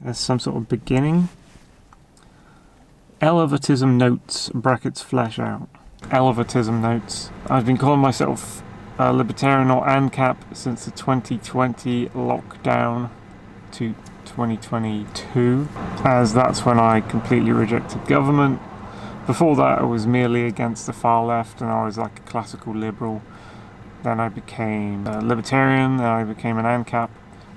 as some sort of beginning. Elevatism notes, brackets flesh out. Elevatism notes. I've been calling myself a Libertarian or AnCap since the 2020 lockdown to 2022, as that's when I completely rejected government. Before that I was merely against the far left and I was like a classical liberal. Then I became a Libertarian, then I became an AnCap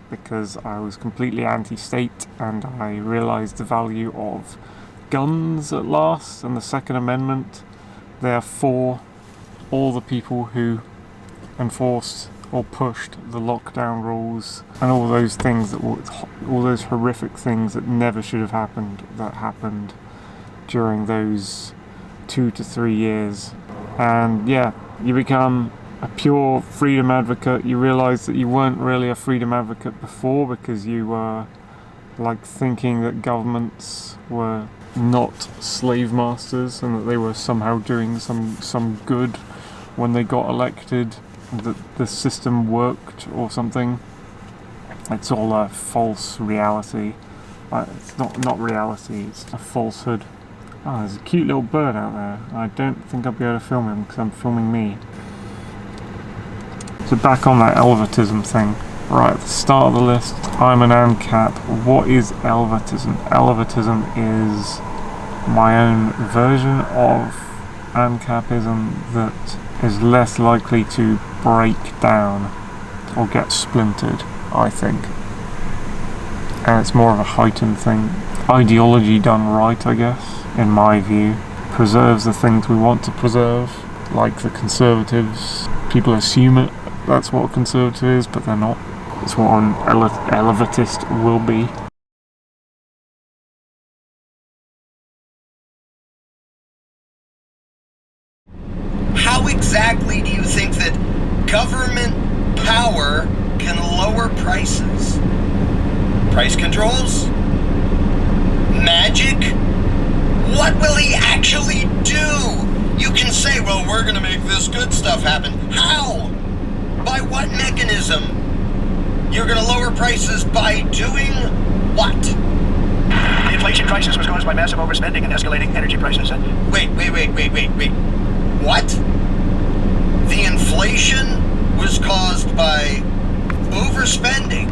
because I was completely anti-state and I realised the value of guns at last and the Second Amendment. They are for all the people who enforced or pushed the lockdown rules and all those things all those horrific things that never should have happened, that happened during those 2 to 3 years. And yeah, you become a pure freedom advocate. You realise that you weren't really a freedom advocate before because you were like thinking that governments were not slave masters and that they were somehow doing some good when they got elected, that the system worked or something. It's all a false reality. It's not reality, it's a falsehood. Oh, there's a cute little bird out there. I don't think I'll be able to film him because I'm filming me. So back on that Elevatism thing. Right at the start of the list, I'm an AnCap. What is Elevatism? Elevatism is my own version of AnCapism that is less likely to break down or get splintered, I think. And it's more of a heightened thing. Ideology done right, I guess, in my view, preserves the things we want to preserve, like the conservatives. People assume that's what a conservative is, but they're not. It's what an elevatist will be. How exactly do you think that government power can lower prices? Price controls? Magic? What will he actually do? You can say, well, we're gonna make this good stuff happen. How? By what mechanism? You're gonna lower prices by doing what? The inflation crisis was caused by massive overspending and escalating energy prices. Wait. What? The inflation was caused by overspending.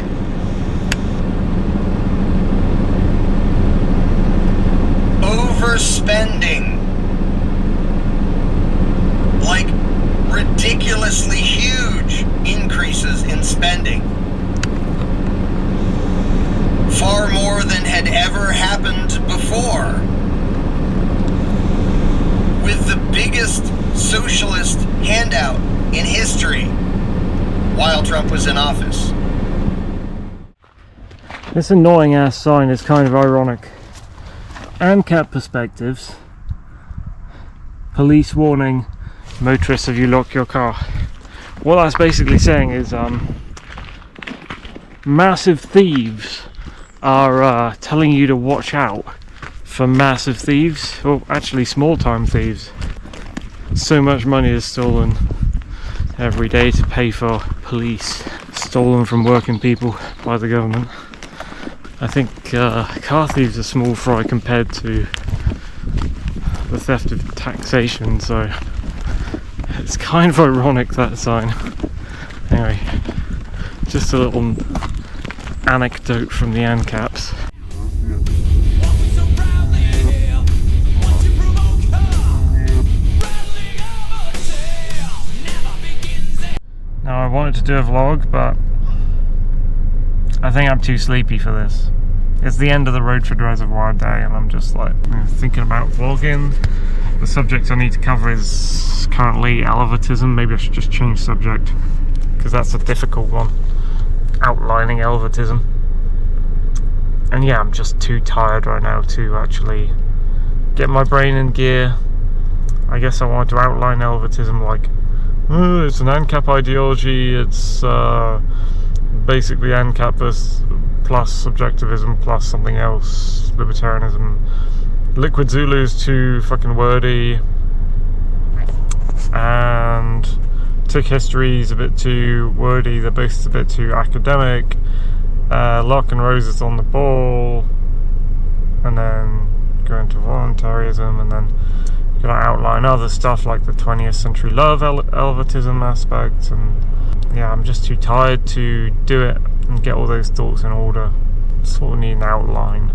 Overspending. Like ridiculously huge increases in spending. Far more than had ever happened before. With the biggest socialist handout in history while Trump was in office. This annoying ass sign is kind of ironic. AnCap perspectives. Police warning, motorists, if you lock your car. What that's basically saying is massive thieves are telling you to watch out for massive thieves, or actually small time thieves. So much money is stolen every day to pay for police, stolen from working people by the government. I think car thieves are small fry compared to the theft of taxation, so it's kind of ironic, that sign. Anyway, just a little anecdote from the AnCaps. Now I wanted to do a vlog, but I think I'm too sleepy for this. It's the end of the Roadford Reservoir day and I'm just like thinking about vlogging. The subject I need to cover is currently Elevatism. Maybe I should just change subject because that's a difficult one. Outlining Elevatism. And yeah, I'm just too tired right now to actually get my brain in gear. I guess I wanted to outline Elevatism like, oh, it's an AnCap ideology, it's basically AnCap plus subjectivism plus something else, libertarianism. Liquid Zulu's too fucking wordy, and Tick History's a bit too wordy, they're both a bit too academic, Lock and Roses on the ball, and then go into voluntarism, and then you're going to outline other stuff like the 20th century love Elevatism aspects. And yeah, I'm just too tired to do it and get all those thoughts in order. Sort of need an outline.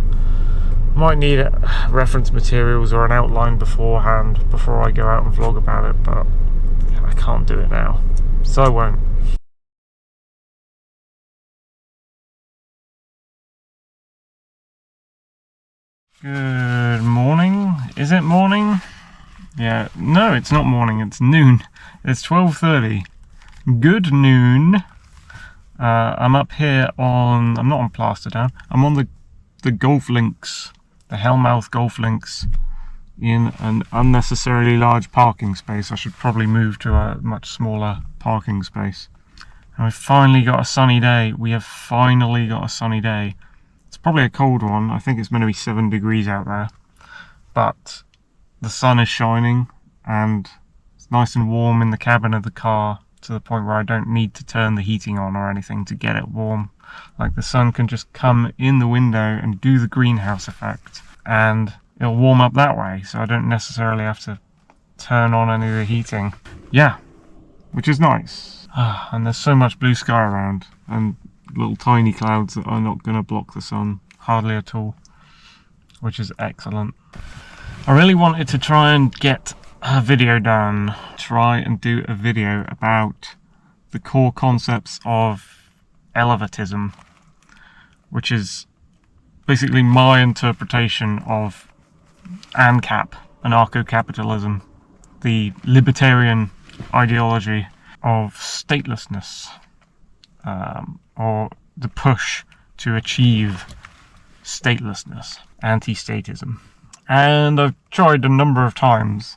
Might need reference materials or an outline beforehand before I go out and vlog about it, but I can't do it now, so I won't. Good morning. Is it morning? Yeah, no, it's not morning, it's noon. It's 12:30. Good noon. I'm up here on, I'm not on Plasterdown, I'm on the golf links, the Hellmouth golf links, in an unnecessarily large parking space. I should probably move to a much smaller parking space. And we've finally got a sunny day. We have finally got a sunny day. It's probably a cold one. I think it's going to be 7 degrees out there. But the sun is shining and it's nice and warm in the cabin of the car, to the point where I don't need to turn the heating on or anything to get it warm. Like, the sun can just come in the window and do the greenhouse effect, and it'll warm up that way, so I don't necessarily have to turn on any of the heating. Yeah, which is nice. And there's so much blue sky around, and little tiny clouds that are not going to block the sun, hardly at all, which is excellent. I really wanted to try and get a video done, try and do a video about the core concepts of Elevatism, which is basically my interpretation of AnCap, anarcho-capitalism, the libertarian ideology of statelessness, or the push to achieve statelessness, anti-statism. And I've tried a number of times,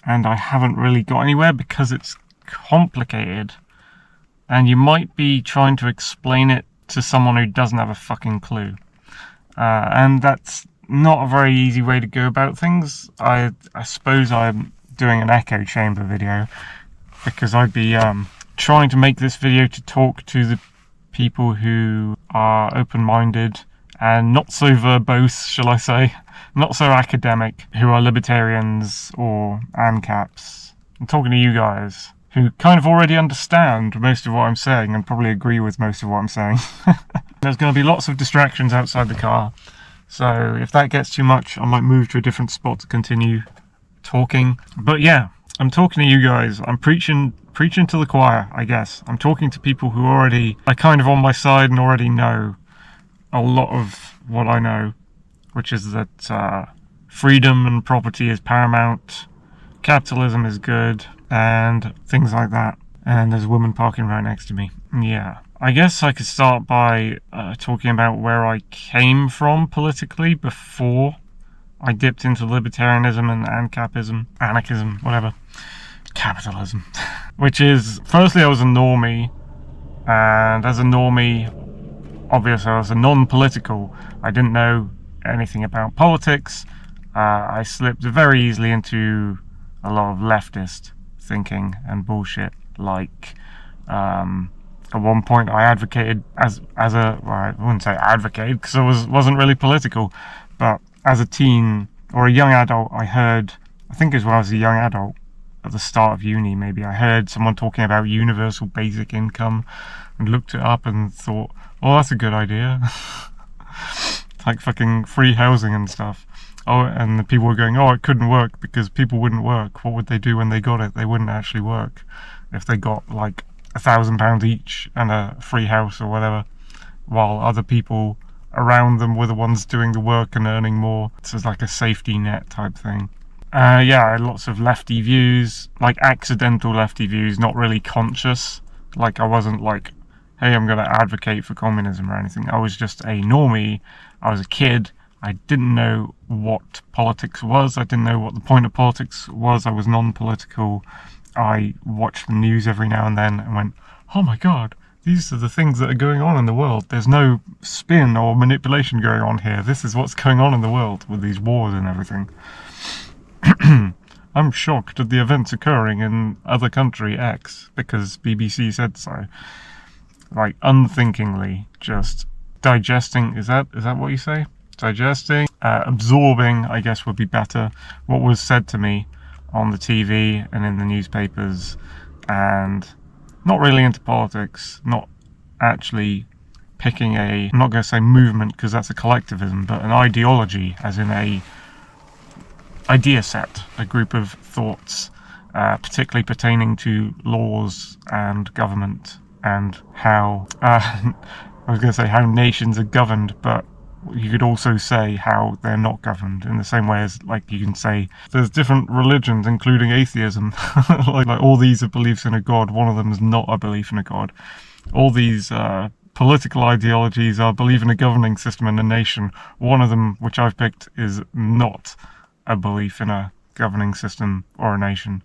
and I haven't really got anywhere because it's complicated, and you might be trying to explain it to someone who doesn't have a fucking clue. And that's not a very easy way to go about things. I suppose I'm doing an echo chamber video, because I'd be trying to make this video to talk to the people who are open-minded and not so verbose, shall I say, not so academic, who are libertarians or AnCaps. I'm talking to you guys, who kind of already understand most of what I'm saying and probably agree with most of what I'm saying. There's going to be lots of distractions outside the car, so if that gets too much, I might move to a different spot to continue talking. But yeah, I'm talking to you guys. I'm preaching to the choir, I guess. I'm talking to people who already are kind of on my side and already know a lot of what I know, which is that freedom and property is paramount, capitalism is good, and things like that. And there's a woman parking right next to me. Yeah. I guess I could start by talking about where I came from politically before I dipped into libertarianism and AnCapism, anarchism, whatever. Capitalism. Which is, firstly, I was a normie, and as a normie, obviously I was a non-political. I didn't know anything about politics. I slipped very easily into a lot of leftist thinking and bullshit. Like, at one point I advocated as a, well, I wouldn't say advocated because I wasn't really political, but as a teen or a young adult, I heard, I think as well as a young adult, at the start of uni maybe, I heard someone talking about universal basic income and looked it up and thought, oh, that's a good idea. Like fucking free housing and stuff. Oh, and the people were going, oh, it couldn't work because people wouldn't work. What would they do when they got it? They wouldn't actually work if they got like £1,000 each and a free house or whatever, while other people around them were the ones doing the work and earning more. So it's like a safety net type thing. Yeah, I had lots of lefty views, like accidental lefty views, not really conscious. Like, I wasn't like, hey, I'm going to advocate for communism or anything. I was just a normie. I was a kid. I didn't know what politics was. I didn't know what the point of politics was. I was non-political. I watched the news every now and then and went, oh my god, these are the things that are going on in the world. There's no spin or manipulation going on here. This is what's going on in the world with these wars and everything. I'm shocked at the events occurring in other country X because BBC said so. Like, unthinkingly, just digesting, is that what you say? Digesting, absorbing, I guess would be better, what was said to me on the TV and in the newspapers, and not really into politics, not actually picking I'm not going to say movement because that's a collectivism, but an ideology, as in a idea set, a group of thoughts, particularly pertaining to laws and government and how, I was going to say how nations are governed, but you could also say how they're not governed, in the same way as, like, you can say there's different religions, including atheism. like all these are beliefs in a god, one of them is not a belief in a god. All these political ideologies are belief in a governing system in a nation. One of them, which I've picked, is not a belief in a governing system or a nation.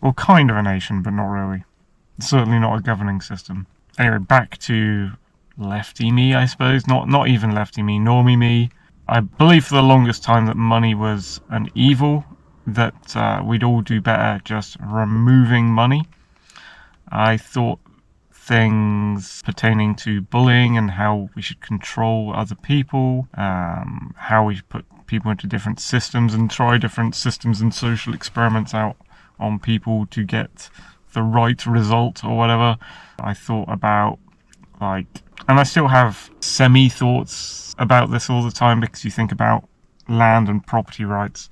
Well, kind of a nation, but not really. Certainly not a governing system. Anyway, back to lefty me, I suppose. Not even lefty me, normie me. I believed for the longest time that money was an evil, that we'd all do better just removing money. I thought things pertaining to bullying and how we should control other people, how we should put people into different systems and try different systems and social experiments out on people to get the right result or whatever. I thought about, like, and I still have semi-thoughts about this all the time, because you think about land and property rights.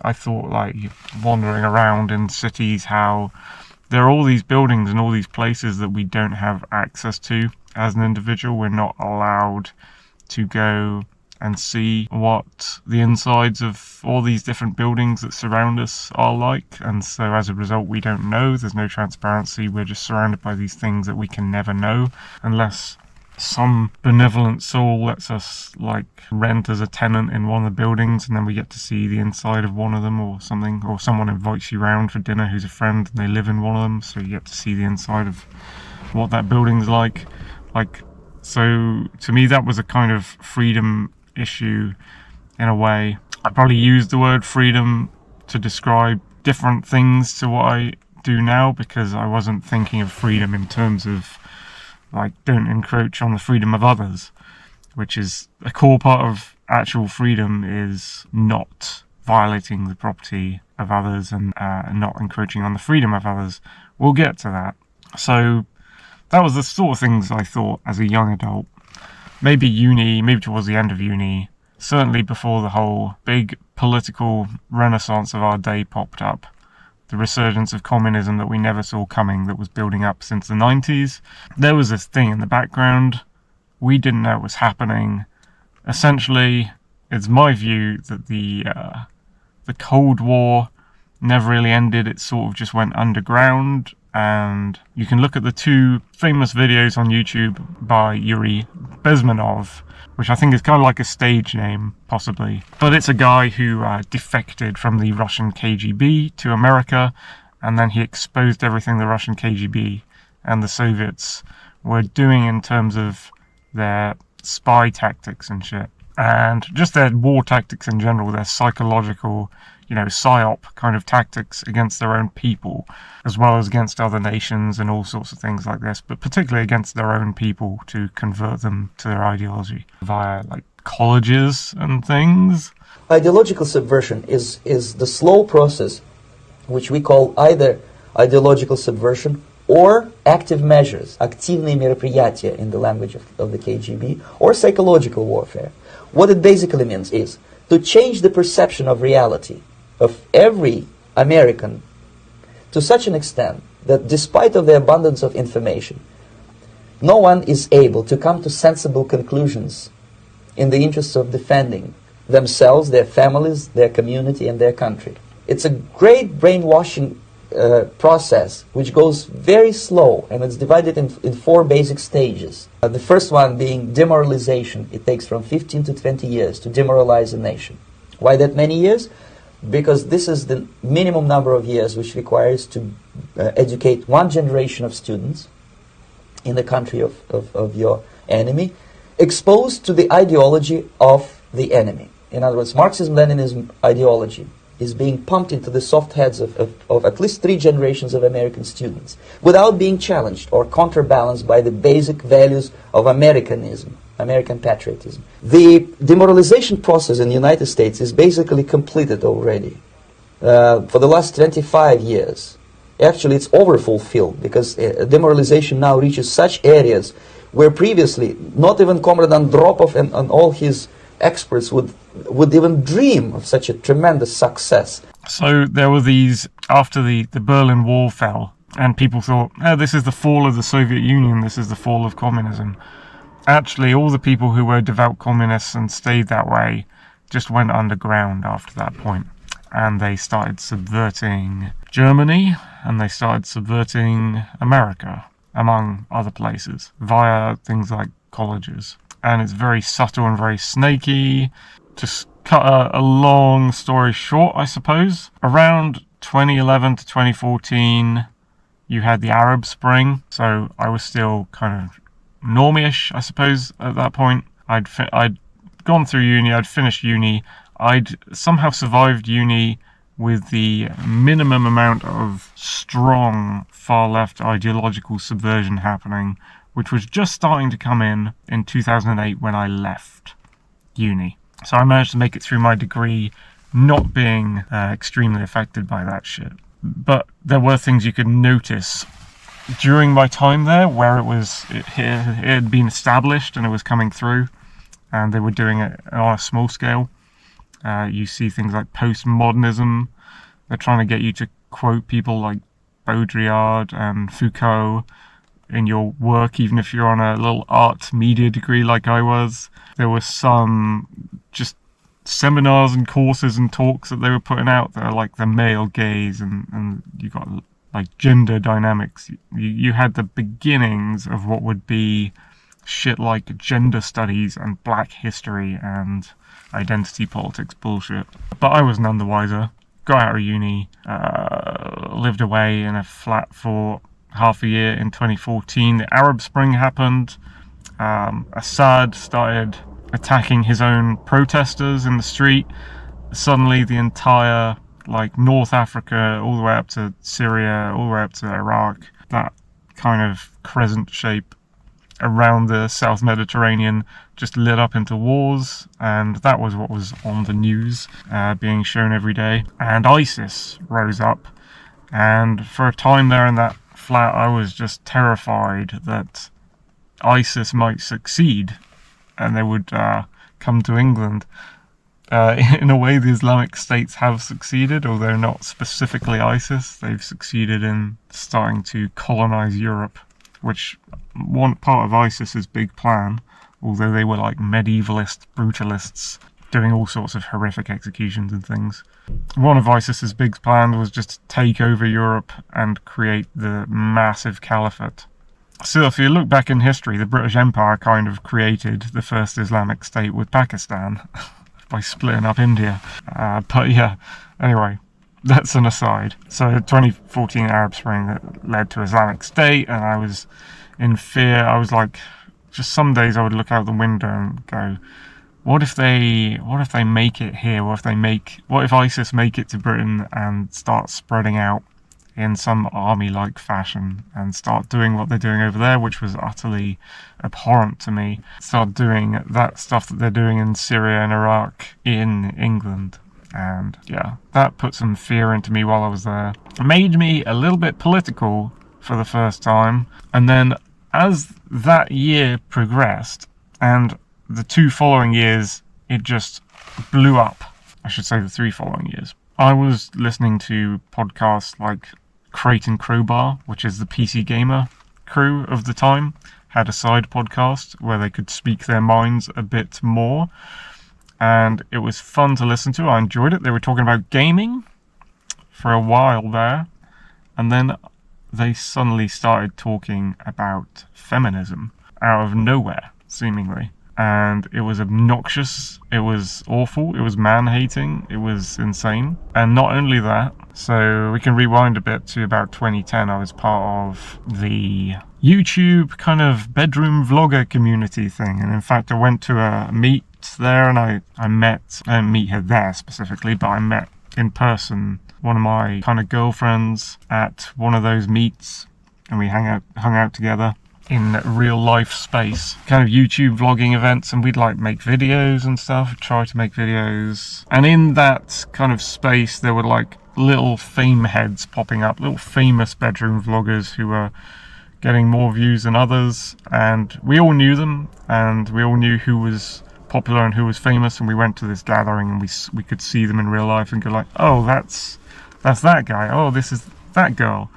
I thought, like, wandering around in cities, how there are all these buildings and all these places that we don't have access to as an individual. We're not allowed to go and see what the insides of all these different buildings that surround us are like, and so as a result we don't know. There's no transparency. We're just surrounded by these things that we can never know unless some benevolent soul lets us, like, rent as a tenant in one of the buildings, and then we get to see the inside of one of them or something, or someone invites you round for dinner who's a friend and they live in one of them, so you get to see the inside of what that building's like. So to me that was a kind of freedom issue in a way. I probably used the word freedom to describe different things to what I do now, because I wasn't thinking of freedom in terms of, like, don't encroach on the freedom of others, which is a core part of actual freedom, is not violating the property of others and not encroaching on the freedom of others. We'll get to that. So that was the sort of things I thought as a young adult. Maybe uni, maybe towards the end of uni, certainly before the whole big political renaissance of our day popped up. The resurgence of communism that we never saw coming, that was building up since the 90s. There was this thing in the background. We didn't know it was happening. Essentially, it's my view that the Cold War never really ended. It sort of just went underground. And you can look at the two famous videos on YouTube by Yuri Bezmenov, which I think is kind of like a stage name, possibly. But it's a guy who defected from the Russian KGB to America, and then he exposed everything the Russian KGB and the Soviets were doing in terms of their spy tactics and shit. And just their war tactics in general, their psychological, psyop kind of tactics against their own people, as well as against other nations and all sorts of things like this, but particularly against their own people, to convert them to their ideology via, like, colleges and things. Ideological subversion is the slow process which we call either ideological subversion or active measures, активные мероприятия in the language of the KGB, or psychological warfare. What it basically means is to change the perception of reality of every American to such an extent that despite of the abundance of information, no one is able to come to sensible conclusions in the interests of defending themselves, their families, their community, and their country. It's a great brainwashing process which goes very slow, and it's divided in four basic stages. The first one being demoralization. It takes from 15 to 20 years to demoralize a nation. Why that many years? Because this is the minimum number of years which requires to educate one generation of students in the country of your enemy, exposed to the ideology of the enemy. In other words, Marxism-Leninism ideology is being pumped into the soft heads of at least 3 generations of American students without being challenged or counterbalanced by the basic values of Americanism, American patriotism. The demoralization process in the United States is basically completed already. For the last 25 years, actually it's overfulfilled, because demoralization now reaches such areas where previously not even Comrade Andropov and all his experts would even dream of such a tremendous success. So there were these, after the Berlin Wall fell, and people thought, oh, this is the fall of the Soviet Union, this is the fall of communism. Actually, all the people who were devout communists and stayed that way just went underground after that point. And they started subverting Germany, and they started subverting America, among other places, via things like colleges. And it's very subtle and very snaky. To cut a long story short, I suppose, around 2011 to 2014, you had the Arab Spring. So I was still kind of normie-ish, I suppose, at that point. I'd gone through uni, I'd finished uni, I'd somehow survived uni with the minimum amount of strong far-left ideological subversion happening, which was just starting to come in 2008 when I left uni. So I managed to make it through my degree not being extremely affected by that shit. But there were things you could notice during my time there where it had been established and it was coming through, and they were doing it on a small scale. You see things like postmodernism. They're trying to get you to quote people like Baudrillard and Foucault in your work, even if you're on a little art media degree like I was. There were some just seminars and courses and talks that they were putting out that are like the male gaze, and you got like gender dynamics. You had the beginnings of what would be shit like gender studies and black history and identity politics bullshit. But I was none the wiser. Got out of uni, lived away in a flat for half a year in 2014. The Arab Spring happened. Assad started attacking his own protesters in the street. Suddenly the entire North Africa, all the way up to Syria, all the way up to Iraq, that kind of crescent shape around the South Mediterranean just lit up into wars, and that was what was on the news, being shown every day. And ISIS rose up, and for a time there in that flat I was just terrified that ISIS might succeed and they would come to England. In a way, the Islamic states have succeeded, although not specifically ISIS. They've succeeded in starting to colonize Europe, which one part of ISIS's big plan, although they were like medievalist brutalists doing all sorts of horrific executions and things. One of ISIS's big plans was just to take over Europe and create the massive caliphate. So if you look back in history, the British Empire kind of created the first Islamic state with Pakistan by splitting up India. But yeah, anyway, that's an aside. So 2014 Arab Spring that led to Islamic State, and I was in fear. I was like, just some days I would look out the window and go, what if they make it here? What if ISIS make it to Britain and start spreading out in some army-like fashion and start doing what they're doing over there, which was utterly abhorrent to me. Start doing that stuff that they're doing in Syria and Iraq in England. And yeah, that put some fear into me while I was there. It made me a little bit political for the first time. And then as that year progressed, and the 2 following years, it just blew up. I should say the 3 following years. I was listening to podcasts like Crate and Crowbar, which is the PC Gamer crew of the time, had a side podcast where they could speak their minds a bit more. And it was fun to listen to. I enjoyed it. They were talking about gaming for a while there. And then they suddenly started talking about feminism out of nowhere, seemingly. And it was obnoxious, it was awful, it was man-hating, it was insane. And not only that, so we can rewind a bit to about 2010, I was part of the YouTube kind of bedroom vlogger community thing. And in fact, I went to a meet there, and I didn't meet her there specifically, but I met in person one of my kind of girlfriends at one of those meets, and we hung out together in real life space, kind of YouTube vlogging events, and we'd like make videos and stuff, try to make videos. And in that kind of space there were like little fame heads popping up, little famous bedroom vloggers who were getting more views than others, and we all knew them, and we all knew who was popular and who was famous, and we went to this gathering and we could see them in real life and go like, oh, that's that guy, oh, this is that girl.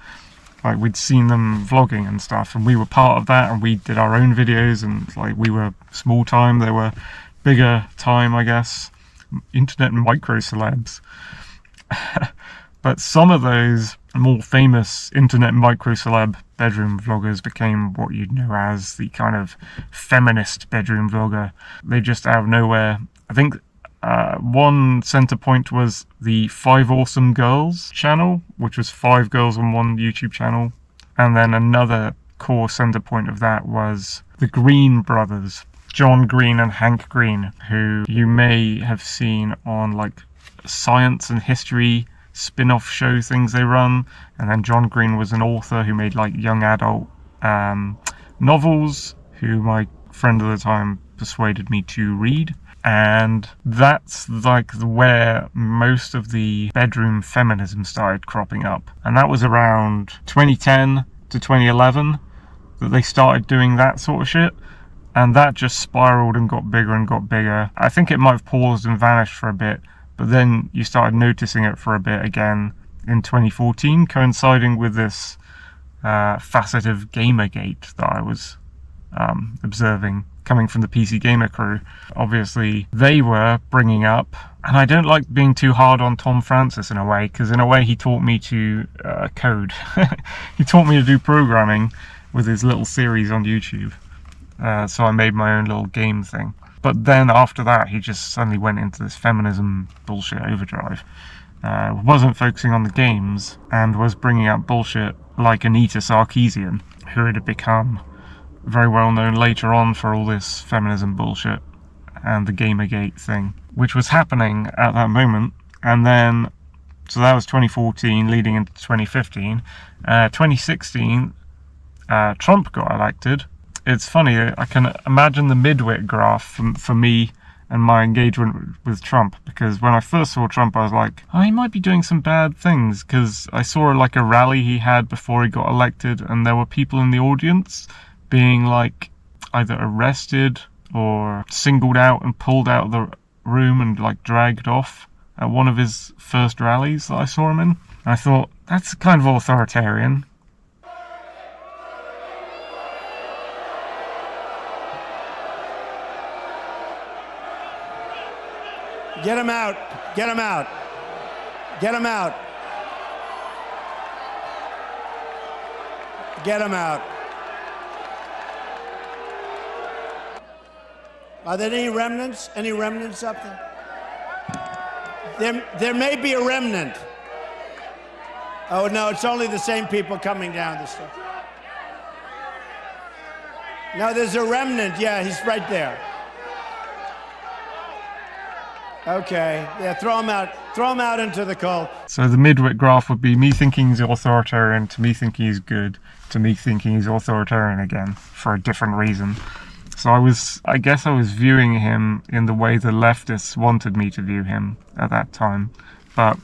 Like, we'd seen them vlogging and stuff, and we were part of that, and we did our own videos, and like, we were small time, they were bigger time, I guess, internet micro celebs. But some of those more famous internet micro celeb bedroom vloggers became what you'd know as the kind of feminist bedroom vlogger. They just out of nowhere, I think one center point was the 5 Awesome Girls channel, which was 5 girls on one YouTube channel, and then another core center point of that was the Green brothers, John Green and Hank Green, who you may have seen on like science and history spin-off show things they run. And then John Green was an author who made like young adult novels, who my friend at the time persuaded me to read. And that's like where most of the bedroom feminism started cropping up, and that was around 2010 to 2011 that they started doing that sort of shit, and that just spiraled and got bigger and got bigger. I think it might have paused and vanished for a bit, but then you started noticing it for a bit again in 2014, coinciding with this facet of Gamergate that I was observing coming from the PC Gamer crew. Obviously, they were bringing up, and I don't like being too hard on Tom Francis in a way, because in a way he taught me to code. He taught me to do programming with his little series on YouTube. So I made my own little game thing. But then after that, he just suddenly went into this feminism bullshit overdrive. Wasn't focusing on the games, and was bringing up bullshit like Anita Sarkeesian, who had become very well known later on for all this feminism bullshit and the Gamergate thing, which was happening at that moment. And then, so that was 2014 leading into 2015. 2016, Trump got elected. It's funny, I can imagine the midwit graph for me and my engagement with Trump, because when I first saw Trump I was like, oh, he might be doing some bad things, because I saw like a rally he had before he got elected, and there were people in the audience being like either arrested or singled out and pulled out of the room and like dragged off at one of his first rallies that I saw him in. And I thought, that's kind of authoritarian. Get him out. Get him out. Get him out. Get him out. Are there any remnants? Any remnants up there? There may be a remnant. Oh, no, it's only the same people coming down the stairs. No, there's a remnant. Yeah, he's right there. Okay, yeah, throw him out. Throw him out into the cold. So the midwit graph would be me thinking he's authoritarian, to me thinking he's good, to me thinking he's authoritarian again, for a different reason. So I guess I was viewing him in the way the leftists wanted me to view him at that time. But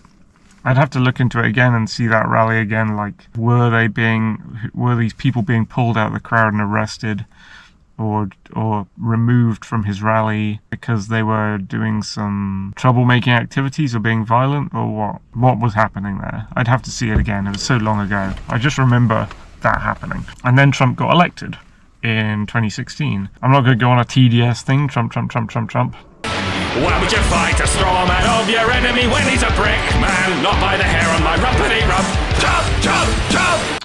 I'd have to look into it again and see that rally again, like, were these people being pulled out of the crowd and arrested or removed from his rally because they were doing some troublemaking activities or being violent, or what was happening there? I'd have to see it again. It was so long ago. I just remember that happening. And then Trump got elected in 2016. I'm not going to go on a TDS thing, Trump. Why would you fight a straw man of your enemy when he's a brick man? Not by the hair on my rumpity rump. Trump!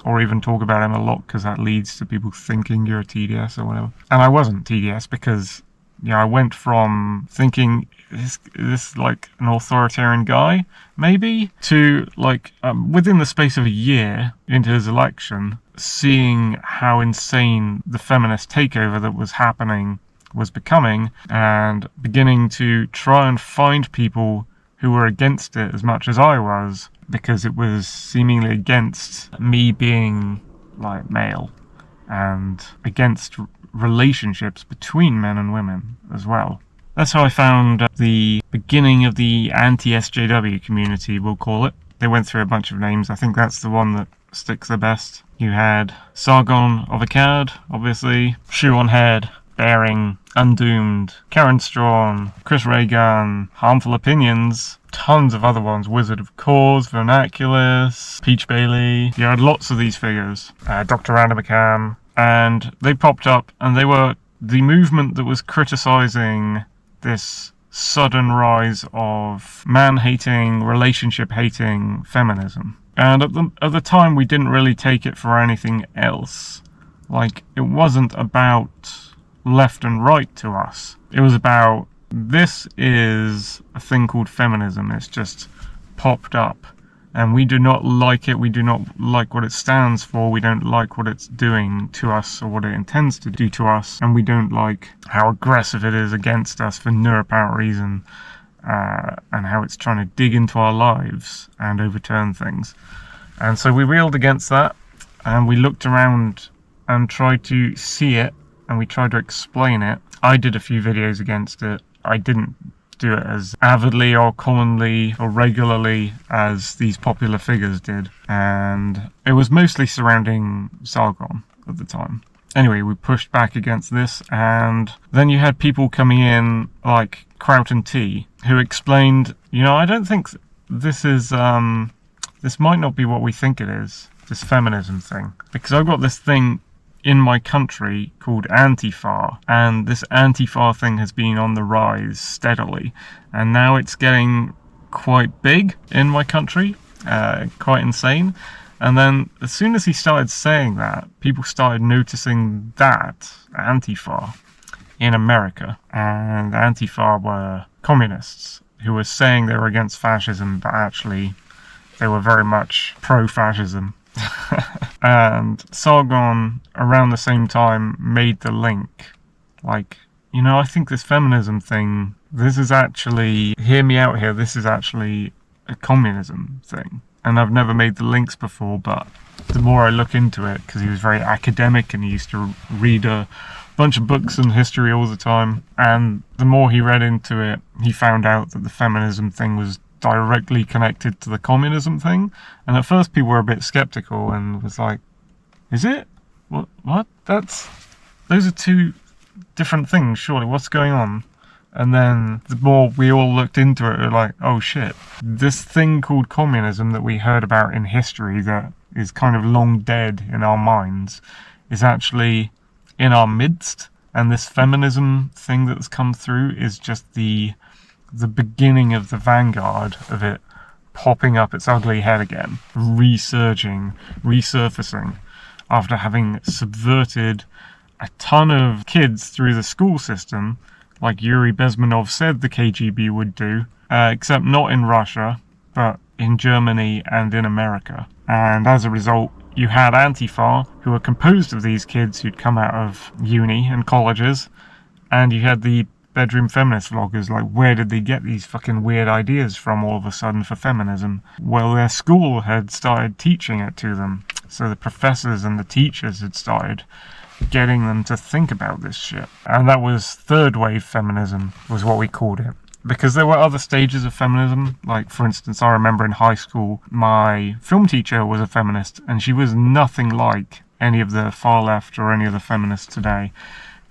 Or even talk about him a lot, because that leads to people thinking you're a TDS or whatever. And I wasn't TDS, because I went from thinking this like an authoritarian guy, maybe, to like within the space of a year into his election, seeing how insane the feminist takeover that was happening was becoming, and beginning to try and find people who were against it as much as I was, because it was seemingly against me being like male and against relationships between men and women as well. That's how I found the beginning of the anti-SJW community, we'll call it. They went through a bunch of names. I think that's the one that sticks the best. You had Sargon of Akkad, obviously, Shoe on Head, Bearing, Undoomed, Karen Strawn, Chris Reagan, Harmful Opinions, tons of other ones, Wizard of Cause, Vernaculus, Peach Bailey. You had lots of these figures, Dr. Random, and they popped up, and they were the movement that was criticising this sudden rise of man-hating, relationship-hating feminism. And at the time, we didn't really take it for anything else. Like, it wasn't about left and right to us. It was about, this is a thing called feminism. It's just popped up. And we do not like it. We do not like what it stands for. We don't like what it's doing to us or what it intends to do to us. And we don't like how aggressive it is against us for no apparent reason. And how it's trying to dig into our lives and overturn things. And so we reeled against that. And we looked around and tried to see it. And we tried to explain it. I did a few videos against it. I didn't do it as avidly or commonly or regularly as these popular figures did, and it was mostly surrounding Sargon at the time. Anyway, we pushed back against this, and then you had people coming in like Kraut and T, who explained, you know, I don't think this is this might not be what we think it is, this feminism thing, because I've got this thing in my country called Antifa, and this Antifa thing has been on the rise steadily, and now it's getting quite big in my country, quite insane. And then as soon as he started saying that, people started noticing that Antifa in America, and Antifa were communists who were saying they were against fascism, but actually they were very much pro-fascism. And Sargon, around the same time, made the link. Like, you know, I think this feminism thing, this is actually, hear me out here, this is actually a communism thing. And I've never made the links before, but the more I look into it, because he was very academic and he used to read a bunch of books and history all the time, and the more he read into it, he found out that the feminism thing was directly connected to the communism thing. And at first people were a bit skeptical and was like, is it? What? Those are two different things, surely. What's going on? And then the more we all looked into it, we were like, oh shit. This thing called communism that we heard about in history that is kind of long dead in our minds is actually in our midst. And this feminism thing that's come through is just the beginning of the vanguard of it popping up its ugly head again, resurging, resurfacing, after having subverted a ton of kids through the school system, like Yuri Bezmenov said the KGB would do, except not in Russia, but in Germany and in America. And as a result, you had Antifa, who were composed of these kids who'd come out of uni and colleges, and you had the bedroom feminist vloggers. Like, where did they get these fucking weird ideas from all of a sudden for feminism? Well, their school had started teaching it to them. So the professors and the teachers had started getting them to think about this shit. And that was third wave feminism, was what we called it. Because there were other stages of feminism. Like, for instance, I remember in high school, my film teacher was a feminist, and she was nothing like any of the far left or any of the feminists today.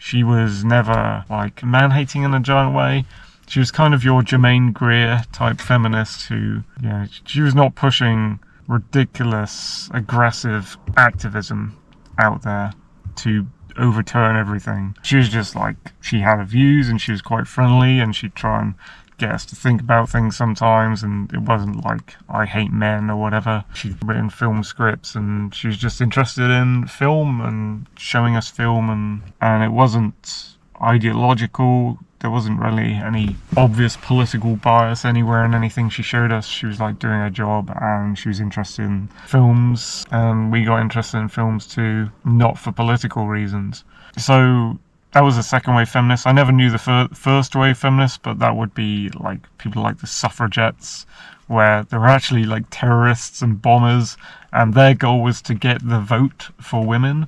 She was never, like, man-hating in a giant way. She was kind of your Jermaine Greer type feminist who, yeah, she was not pushing ridiculous, aggressive activism out there to overturn everything. She was just like, she had her views and she was quite friendly and she'd try and get us to think about things sometimes, and it wasn't like I hate men or whatever. She'd written film scripts and she was just interested in film and showing us film, and it wasn't ideological. There wasn't really any obvious political bias anywhere in anything she showed us. She was like doing her job and she was interested in films, and we got interested in films too, not for political reasons. So That was a second wave feminist. I never knew the first wave feminists, but that would be like people like the suffragettes, where they were actually like terrorists and bombers, and their goal was to get the vote for women,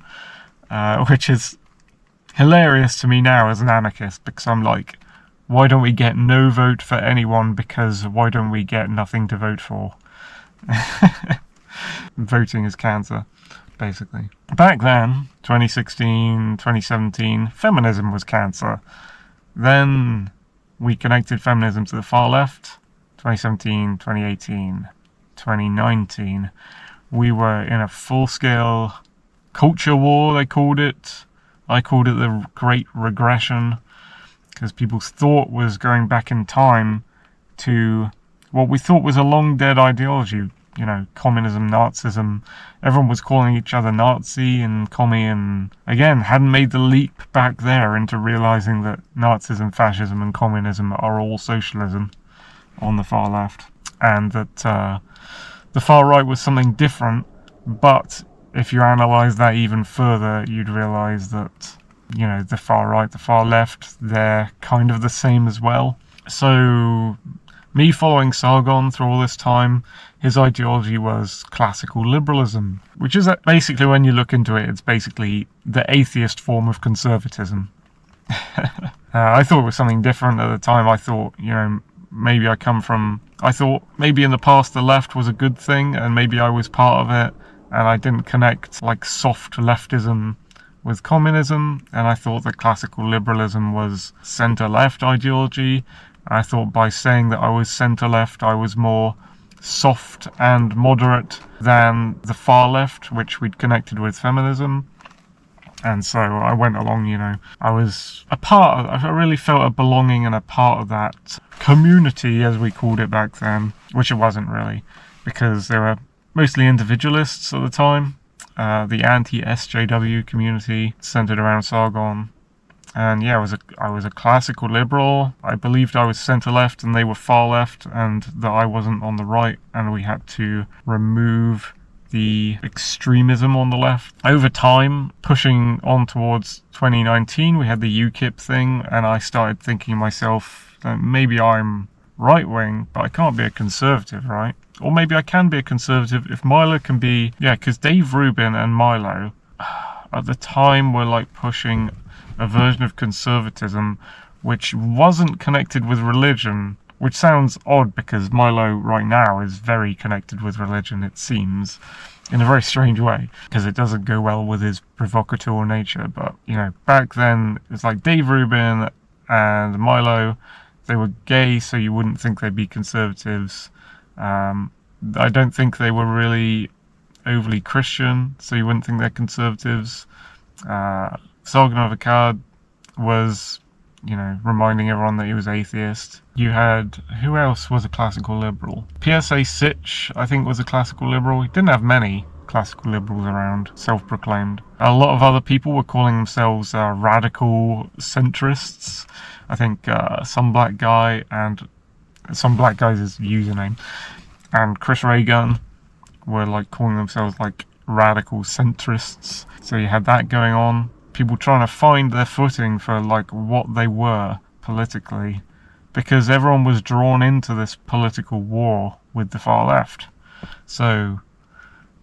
which is hilarious to me now as an anarchist, because I'm like, why don't we get no vote for anyone? Because why don't we get nothing to vote for? Voting is cancer, basically. Back then, 2016, 2017, feminism was cancer. Then we connected feminism to the far left. 2017, 2018, 2019. We were in a full-scale culture war, they called it. I called it the Great Regression, because people's thought was going back in time to what we thought was a long-dead ideology. You know, communism, Nazism. Everyone was calling each other Nazi and commie, and again, hadn't made the leap back there into realizing that Nazism, fascism, and communism are all socialism on the far left, and that the far right was something different. But if you analyze that even further, you'd realize that, you know, the far right, the far left, they're kind of the same as well. So me following Sargon through all this time, his ideology was classical liberalism, which is basically, when you look into it, it's basically the atheist form of conservatism. I thought it was something different at the time. I thought, you know, maybe I thought maybe in the past the left was a good thing, and maybe I was part of it, and I didn't connect like soft leftism with communism, and I thought that classical liberalism was centre-left ideology. I thought by saying that I was centre-left, I was more soft and moderate than the far left, which we'd connected with feminism. And so I went along, you know, I really felt a belonging and a part of that community, as we called it back then, which it wasn't really, because there were mostly individualists at the time. The anti-SJW community centered around Sargon. And yeah, I was a classical liberal. I believed I was centre-left and they were far-left, and that I wasn't on the right, and we had to remove the extremism on the left. Over time, pushing on towards 2019, we had the UKIP thing, and I started thinking to myself that maybe I'm right-wing, but I can't be a conservative, right? Or maybe I can be a conservative if Milo can be... Yeah, because Dave Rubin and Milo at the time were like pushing a version of conservatism which wasn't connected with religion, which sounds odd because Milo right now is very connected with religion, it seems, in a very strange way, because it doesn't go well with his provocateur nature. But, you know, back then, it's like Dave Rubin and Milo, they were gay, so you wouldn't think they'd be conservatives. I don't think they were really overly Christian, so you wouldn't think they're conservatives. Sargon of Akkad was, you know, reminding everyone that he was atheist. You had, who else was a classical liberal? PSA Sitch, I think, was a classical liberal. He didn't have many classical liberals around, self-proclaimed. A lot of other people were calling themselves radical centrists. I think some black guy's username, and Chris Reagan were like calling themselves like radical centrists. So you had that going on. People trying to find their footing for like what they were politically, because everyone was drawn into this political war with the far left. So,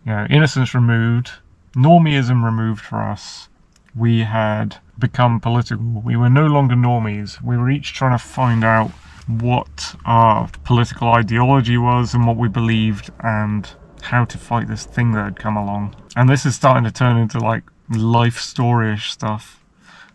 you know, innocence removed, normieism removed for us. We had become political. We were no longer normies. We were each trying to find out what our political ideology was and what we believed and how to fight this thing that had come along. And this is starting to turn into like life story-ish stuff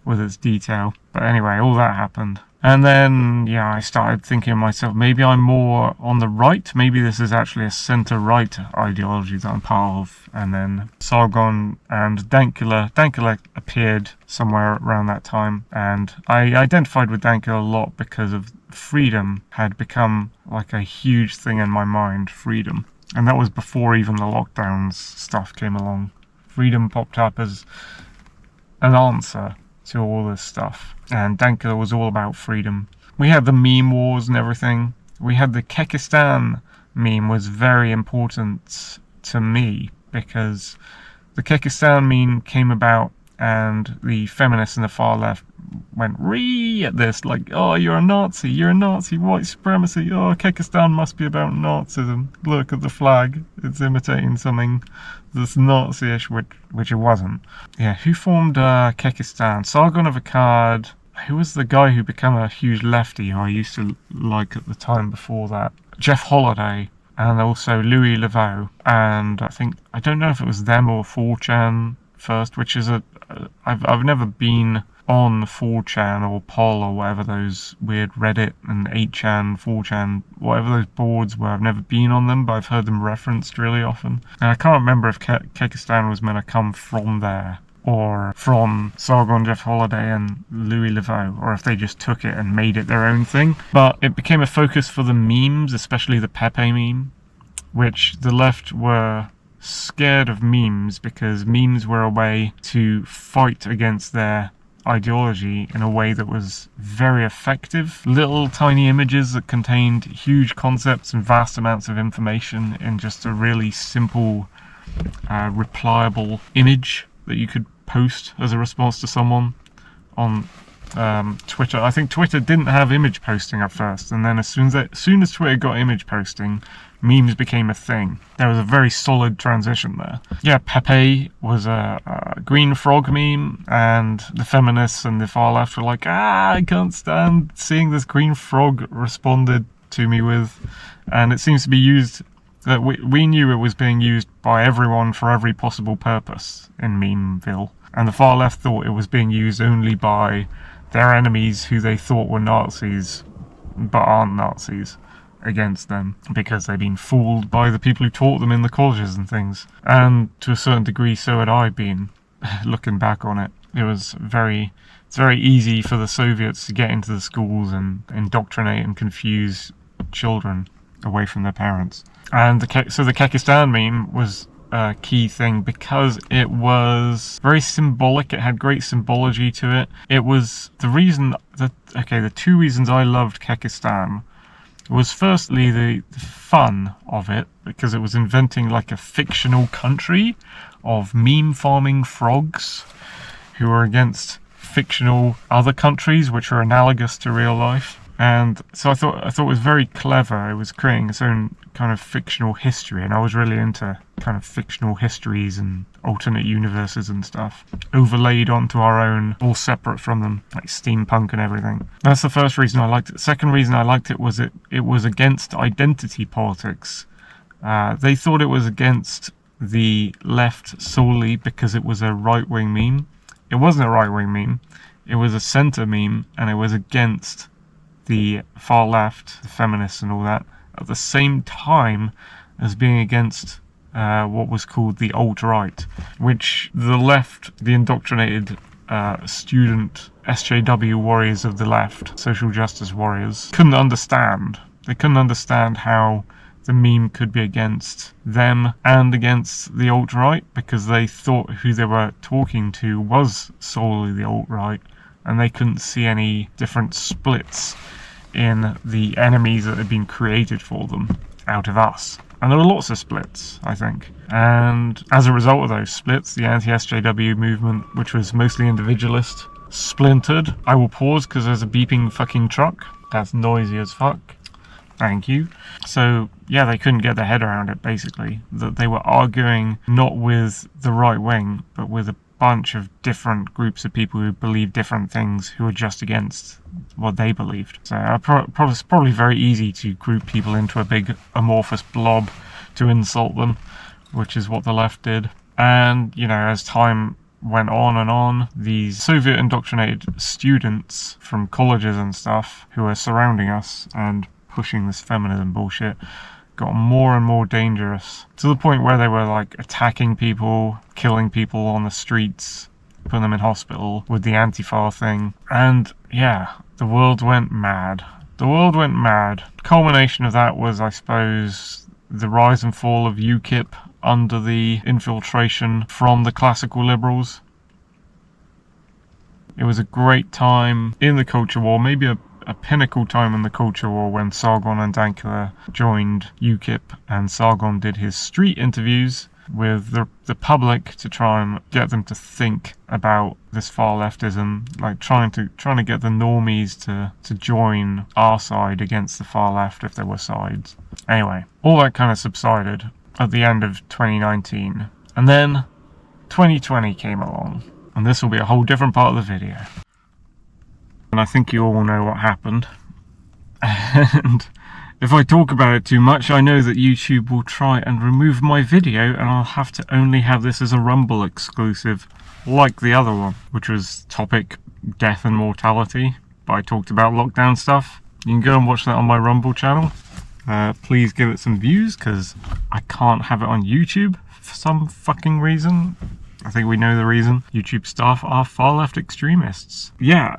with its detail. But anyway, all that happened. And then, yeah, I started thinking to myself, maybe I'm more on the right. Maybe this is actually a centre-right ideology that I'm part of. And then Sargon and Dankula appeared somewhere around that time. And I identified with Dankula a lot because of freedom had become like a huge thing in my mind, freedom. And that was before even the lockdowns stuff came along. Freedom popped up as an answer to all this stuff. And Dankula was all about freedom. We had the meme wars and everything. We had the Kekistan meme was very important to me, because the Kekistan meme came about and the feminists and the far left went ree at this, like, oh, you're a Nazi, white supremacy, oh, Kekistan must be about Nazism, look at the flag, it's imitating something that's Nazi-ish, which it wasn't. Yeah, who formed Kekistan? Sargon of Akkad. Who was the guy who became a huge lefty who I used to like at the time before that? Jeff Holiday, and also Louis Leveau. And I don't know if it was them or 4chan first, which is I've never been on 4chan or Poll or whatever those weird Reddit and 8chan, 4chan, whatever those boards were. I've never been on them, but I've heard them referenced really often. And I can't remember if Kekistan was meant to come from there, or from Sargon, Jeff Holiday and Louis Leveau, or if they just took it and made it their own thing. But it became a focus for the memes, especially the Pepe meme, which the left were scared of memes because memes were a way to fight against their ideology in a way that was very effective. Little tiny images that contained huge concepts and vast amounts of information in just a really simple, replyable image that you could post as a response to someone on Twitter. I think Twitter didn't have image posting at first, and then as soon as Twitter got image posting, memes became a thing. There was a very solid transition there. Yeah, Pepe was a green frog meme, and the feminists and the far left were like, I can't stand seeing this green frog responded to me with. And it seems to be used, that we knew it was being used by everyone for every possible purpose in Memeville. And the far left thought it was being used only by their enemies who they thought were Nazis, but aren't Nazis, against them, because they'd been fooled by the people who taught them in the colleges and things. And to a certain degree, so had I been, looking back on it. It's very easy for the Soviets to get into the schools and indoctrinate and confuse children away from their parents. And so the Kekistan meme was a key thing because it was very symbolic. It had great symbology to it. It was the reason the two reasons I loved Kekistan was firstly the fun of it, because it was inventing like a fictional country of meme farming frogs who are against fictional other countries which are analogous to real life. And so I thought it was very clever. It was creating its own kind of fictional history, and I was really into kind of fictional histories and alternate universes and stuff overlaid onto our own, all separate from them, like steampunk and everything. That's the first reason I liked it. The second reason I liked it was it was against identity politics. They thought it was against the left solely because it was a right-wing meme. It wasn't a right-wing meme. It was a centre meme, and it was against the far left, the feminists and all that, at the same time as being against what was called the alt-right, which the left, the indoctrinated student SJW warriors of the left, social justice warriors, couldn't understand. They couldn't understand how the meme could be against them and against the alt-right, because they thought who they were talking to was solely the alt-right, and they couldn't see any different splits in the enemies that had been created for them out of us. And there were lots of splits, I think. And as a result of those splits, the anti-SJW movement, which was mostly individualist, splintered. I will pause because there's a beeping fucking truck. That's noisy as fuck. Thank you. So, yeah, they couldn't get their head around it, basically. That they were arguing not with the right wing, but with a bunch of different groups of people who believe different things, who are just against what they believed. So it's probably very easy to group people into a big amorphous blob to insult them, which is what the left did. And, you know, as time went on and on, these Soviet indoctrinated students from colleges and stuff who are surrounding us and pushing this feminism bullshit got more and more dangerous, to the point where they were like attacking people, killing people on the streets, putting them in hospital with the Antifa thing. And yeah, the world went mad. Culmination of that was, I suppose, the rise and fall of UKIP under the infiltration from the classical liberals. It was a great time in the culture war, maybe a pinnacle time in the culture war, when Sargon and Dankula joined UKIP and Sargon did his street interviews with the public to try and get them to think about this far leftism, like trying to get the normies to join our side against the far left if there were sides. Anyway, all that kind of subsided at the end of 2019, and then 2020 came along, and this will be a whole different part of the video. And I think you all know what happened. And if I talk about it too much, I know that YouTube will try and remove my video, and I'll have to only have this as a Rumble exclusive, like the other one, which was topic death and mortality, but I talked about lockdown stuff. You can go and watch that on my Rumble channel. Please give it some views, because I can't have it on YouTube for some fucking reason. I think we know the reason. YouTube staff are far left extremists. Yeah.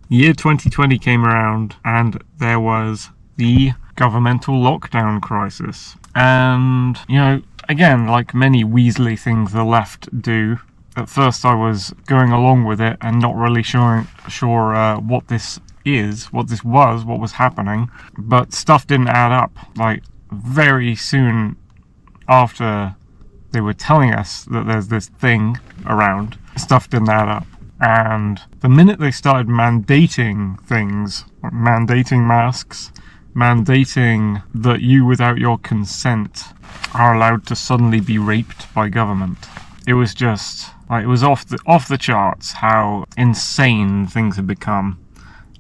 Year 2020 came around, and there was the governmental lockdown crisis. And, you know, again, like many Weasley things the left do, at first I was going along with it and not really sure what this is, what this was, what was happening. But stuff didn't add up. Like, very soon after they were telling us that there's this thing around, stuff didn't add up. And the minute they started mandating things, mandating masks, mandating that you without your consent are allowed to suddenly be raped by government, it was just like, it was off the charts how insane things had become.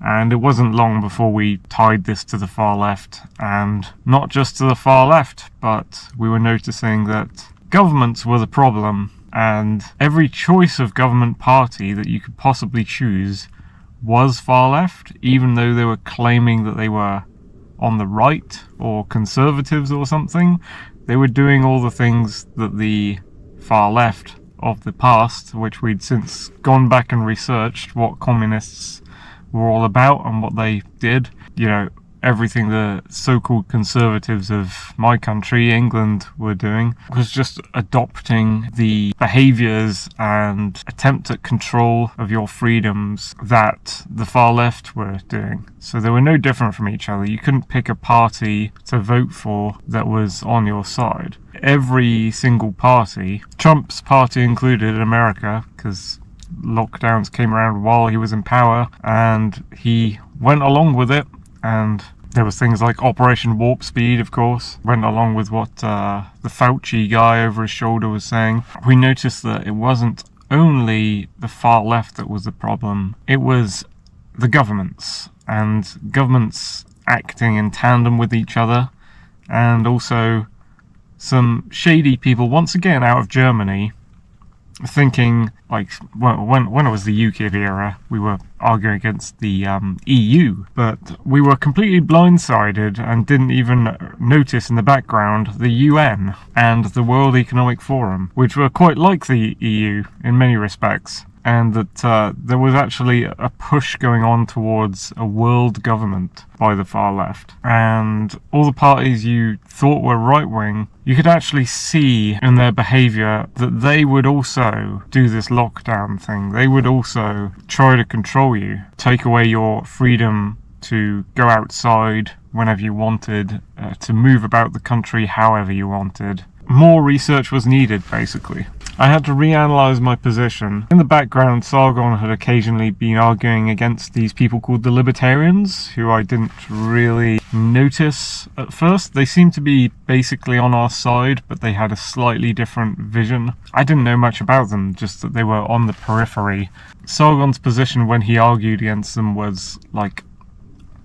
And it wasn't long before we tied this to the far left, and not just to the far left, but we were noticing that governments were the problem. And every choice of government party that you could possibly choose was far left, even though they were claiming that they were on the right or conservatives or something. They were doing all the things that the far left of the past, which we'd since gone back and researched what communists were all about and what they did. You know, everything the so-called conservatives of my country, England, were doing was just adopting the behaviours and attempt at control of your freedoms that the far left were doing. So they were no different from each other. You couldn't pick a party to vote for that was on your side. Every single party, Trump's party included in America, because lockdowns came around while he was in power, and he went along with it. And there was things like Operation Warp Speed, of course, went along with what the Fauci guy over his shoulder was saying. We noticed that it wasn't only the far left that was the problem, it was the governments, and governments acting in tandem with each other, and also some shady people, once again out of Germany, thinking, like, when it was the UKIP era, we were arguing against the EU, but we were completely blindsided and didn't even notice in the background the UN and the World Economic Forum, which were quite like the EU in many respects, and that there was actually a push going on towards a world government by the far left. And all the parties you thought were right-wing, you could actually see in their behaviour that they would also do this lockdown thing. They would also try to control you, take away your freedom to go outside whenever you wanted, to move about the country however you wanted. More research was needed, basically. I had to reanalyze my position. In the background, Sargon had occasionally been arguing against these people called the Libertarians, who I didn't really notice at first. They seemed to be basically on our side, but they had a slightly different vision. I didn't know much about them, just that they were on the periphery. Sargon's position when he argued against them was like,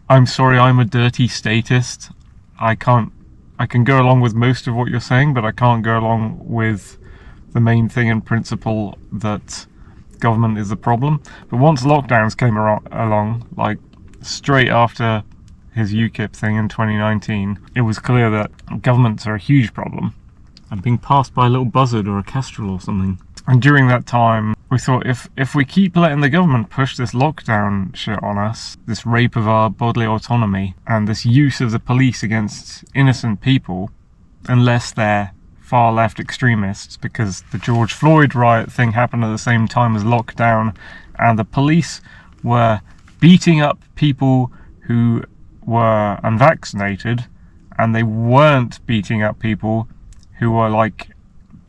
I'm sorry, I'm a dirty statist. I can go along with most of what you're saying, but I can't go along with the main thing in principle that government is the problem. But once lockdowns came along, like straight after his UKIP thing in 2019, it was clear that governments are a huge problem and being passed by a little buzzard or a kestrel or something. And during that time, we thought, if we keep letting the government push this lockdown shit on us, this rape of our bodily autonomy, and this use of the police against innocent people, unless they're far left extremists, because the George Floyd riot thing happened at the same time as lockdown, and the police were beating up people who were unvaccinated, and they weren't beating up people who were like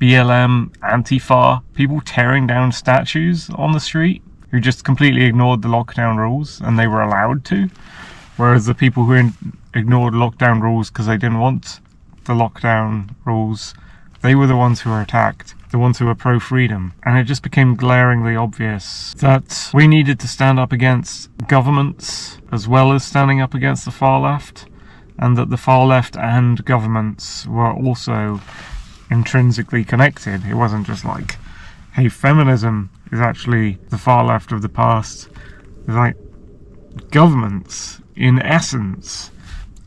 BLM, Antifa, people tearing down statues on the street who just completely ignored the lockdown rules, and they were allowed to. Whereas the people who ignored lockdown rules because they didn't want the lockdown rules, they were the ones who were attacked, the ones who were pro-freedom. And it just became glaringly obvious that we needed to stand up against governments as well as standing up against the far left, and that the far left and governments were also intrinsically connected. It wasn't just like, hey, feminism is actually the far left of the past. It's like, governments, in essence,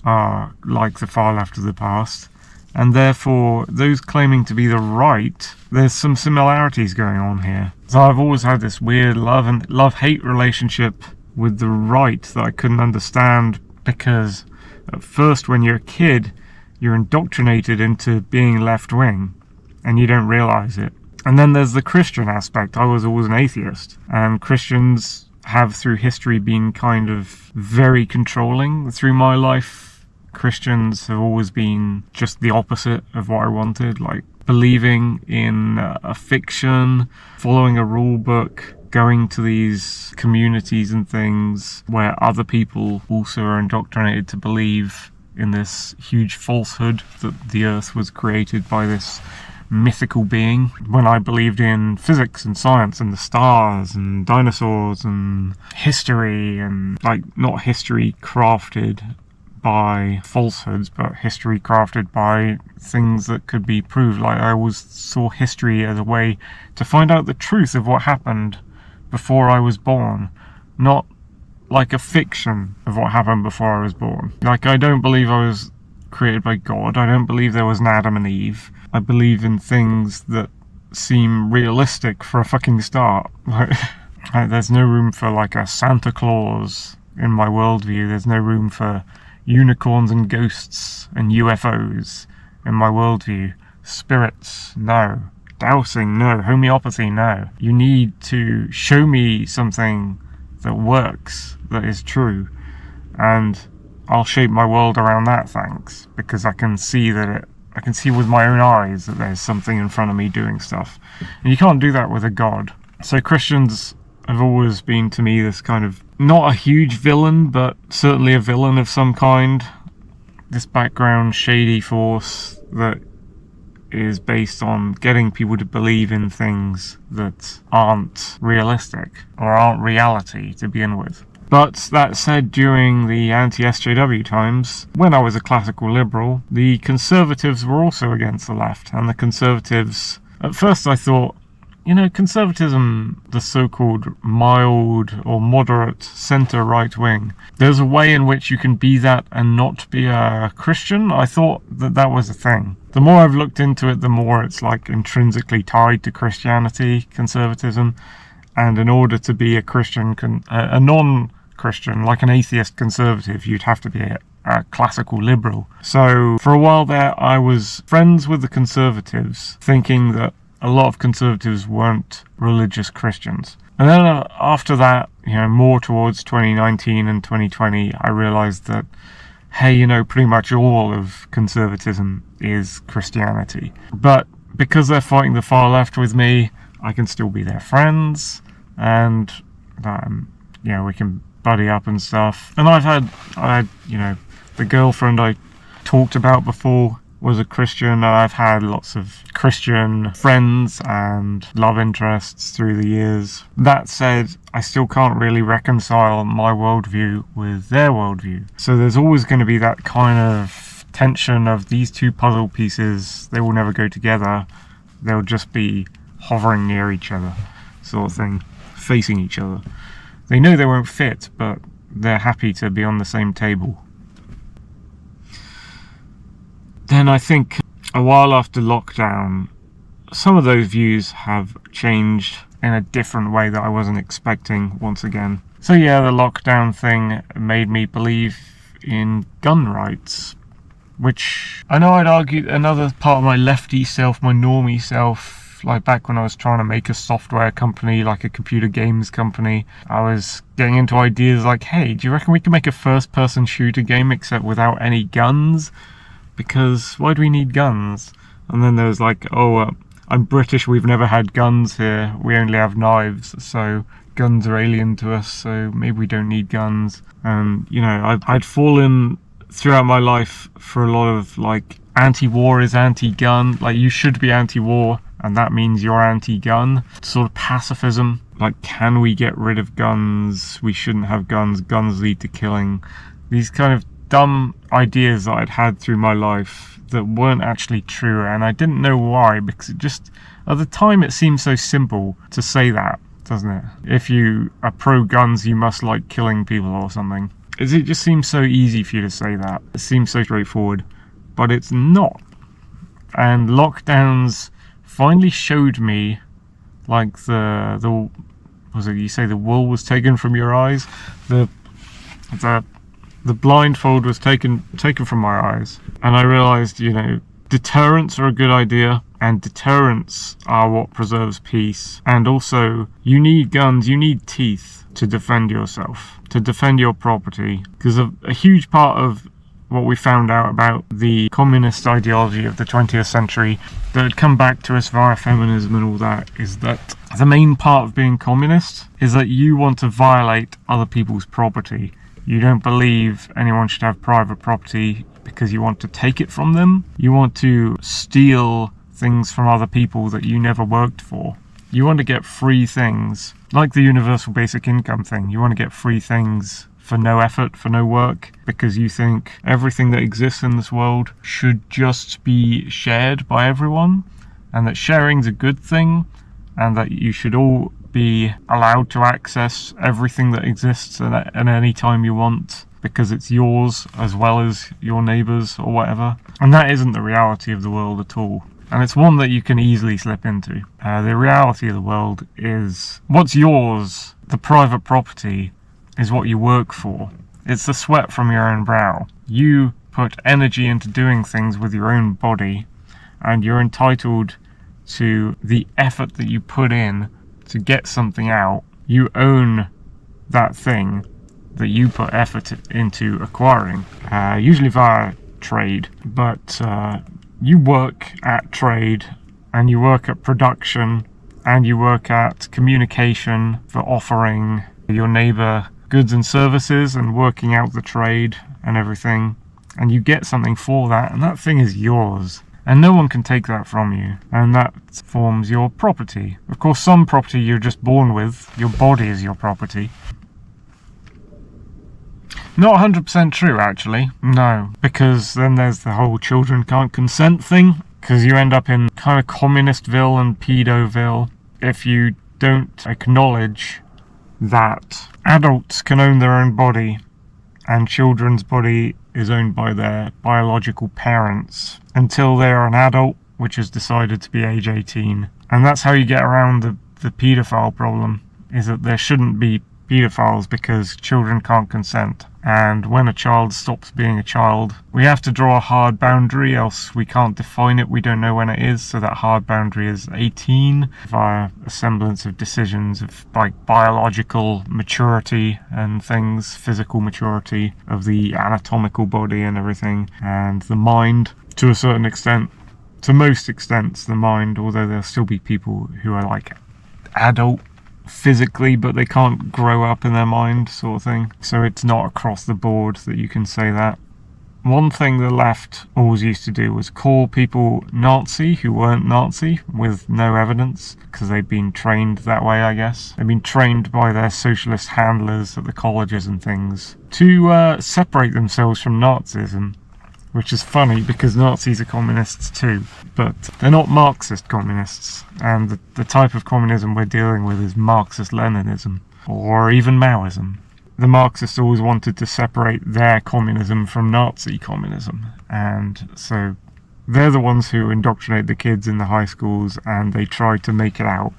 are like the far left of the past, and therefore those claiming to be the right, there's some similarities going on here. So I've always had this weird love-hate relationship with the right that I couldn't understand, because at first when you're a kid, you're indoctrinated into being left-wing, and you don't realise it. And then there's the Christian aspect. I was always an atheist, and Christians have through history been kind of very controlling. Through my life, Christians have always been just the opposite of what I wanted, like believing in a fiction, following a rule book, going to these communities and things where other people also are indoctrinated to believe in this huge falsehood that the earth was created by this mythical being, when I believed in physics and science and the stars and dinosaurs and history, and like not history crafted by falsehoods, but history crafted by things that could be proved. Like I always saw history as a way to find out the truth of what happened before I was born, not like a fiction of what happened before I was born. Like I don't believe I was created by God. I don't believe there was an Adam and Eve. I believe in things that seem realistic for a fucking start. Like, there's no room for like a Santa Claus in my worldview. There's no room for unicorns and ghosts and UFOs in my worldview. Spirits, no. Dowsing, no. Homeopathy, no. You need to show me something that works, that is true, and I'll shape my world around that, thanks, because I can see with my own eyes that there's something in front of me doing stuff. And you can't do that with a god. So Christians have always been to me this kind of, not a huge villain, but certainly a villain of some kind. This background shady force that is based on getting people to believe in things that aren't realistic or aren't reality to begin with. But that said, during the anti-SJW times, when I was a classical liberal, the conservatives were also against the left. And the conservatives, at first I thought, you know, conservatism, the so-called mild or moderate centre right wing, there's a way in which you can be that and not be a Christian. I thought that that was a thing. The more I've looked into it, the more it's like intrinsically tied to Christianity, conservatism. And in order to be a Christian, a non-Christian, like an atheist conservative, you'd have to be a classical liberal. So for a while there, I was friends with the conservatives, thinking that a lot of conservatives weren't religious Christians. And then after that, you know, more towards 2019 and 2020, I realized that, hey, you know, pretty much all of conservatism is Christianity. But because they're fighting the far left with me, I can still be their friends, and you know, we can buddy up and stuff. And I had, you know, the girlfriend I talked about before was a Christian, and I've had lots of Christian friends and love interests through the years. That said, I still can't really reconcile my worldview with their worldview. So there's always going to be that kind of tension of these two puzzle pieces. They will never go together. They'll just be hovering near each other, sort of thing, facing each other. They know they won't fit, but they're happy to be on the same table. Then I think a while after lockdown, some of those views have changed in a different way that I wasn't expecting once again. So yeah, the lockdown thing made me believe in gun rights, which I know I'd argue another part of my lefty self, my normie self, like back when I was trying to make a software company, like a computer games company, I was getting into ideas like, hey, do you reckon we can make a first-person shooter game except without any guns? Because why do we need guns? And then there was like, I'm British, we've never had guns here, we only have knives, so guns are alien to us, so maybe we don't need guns. And, you know, I'd fallen throughout my life for a lot of, like, anti-war is anti-gun, like, you should be anti-war, and that means you're anti-gun. Sort of pacifism, like, can we get rid of guns? We shouldn't have guns, guns lead to killing. These kind of dumb ideas that I'd had through my life that weren't actually true, and I didn't know why, because it just, at the time it seemed so simple to say that, doesn't it? If you are pro-guns, you must like killing people or something. It just seems so easy for you to say that. It seems so straightforward, but it's not. And lockdowns finally showed me, like, the was it, you say the wool was taken from your eyes? The blindfold was taken from my eyes, and I realized, you know, deterrents are a good idea, and deterrents are what preserves peace. And also, you need guns, you need teeth to defend yourself, to defend your property, because a huge part of what we found out about the communist ideology of the 20th century that had come back to us via feminism and all that is that the main part of being communist is that you want to violate other people's property. You don't believe anyone should have private property because you want to take it from them. You want to steal things from other people that you never worked for. You want to get free things, like the universal basic income thing. You want to get free things for no effort, for no work, because you think everything that exists in this world should just be shared by everyone, and that sharing's a good thing, and that you should all be allowed to access everything that exists at any time you want, because it's yours as well as your neighbours or whatever. And that isn't the reality of the world at all. And it's one that you can easily slip into. The reality of the world is what's yours, the private property, is what you work for. It's the sweat from your own brow. You put energy into doing things with your own body, and you're entitled to the effort that you put in to get something out. You own that thing that you put effort into acquiring, usually via trade, but you work at trade, and you work at production, and you work at communication for offering your neighbour goods and services and working out the trade and everything, and you get something for that, and that thing is yours. And no one can take that from you, and that forms your property. Of course, some property you're just born with, your body is your property. Not 100% true, actually, no, because then there's the whole children can't consent thing, because you end up in kind of communistville and pedoville if you don't acknowledge that adults can own their own body, and children's body is owned by their biological parents until they're an adult, which is decided to be age 18. And that's how you get around the paedophile problem, is that there shouldn't be paedophiles because children can't consent. And when a child stops being a child, we have to draw a hard boundary, else we can't define it, we don't know when it is, so that hard boundary is 18 via a semblance of decisions of like biological maturity and things, physical maturity of the anatomical body and everything, and the mind to a certain extent. To most extents, the mind, although there'll still be people who are like adult physically, but they can't grow up in their mind, sort of thing. So it's not across the board that you can say that. One thing the left always used to do was call people Nazi who weren't Nazi with no evidence, because they'd been trained that way, I guess. They'd been trained by their socialist handlers at the colleges and things to separate themselves from Nazism, which is funny because Nazis are communists too, but they're not Marxist communists, and the type of communism we're dealing with is Marxist-Leninism, or even Maoism. The Marxists always wanted to separate their communism from Nazi communism, and so they're the ones who indoctrinate the kids in the high schools, and they try to make it out.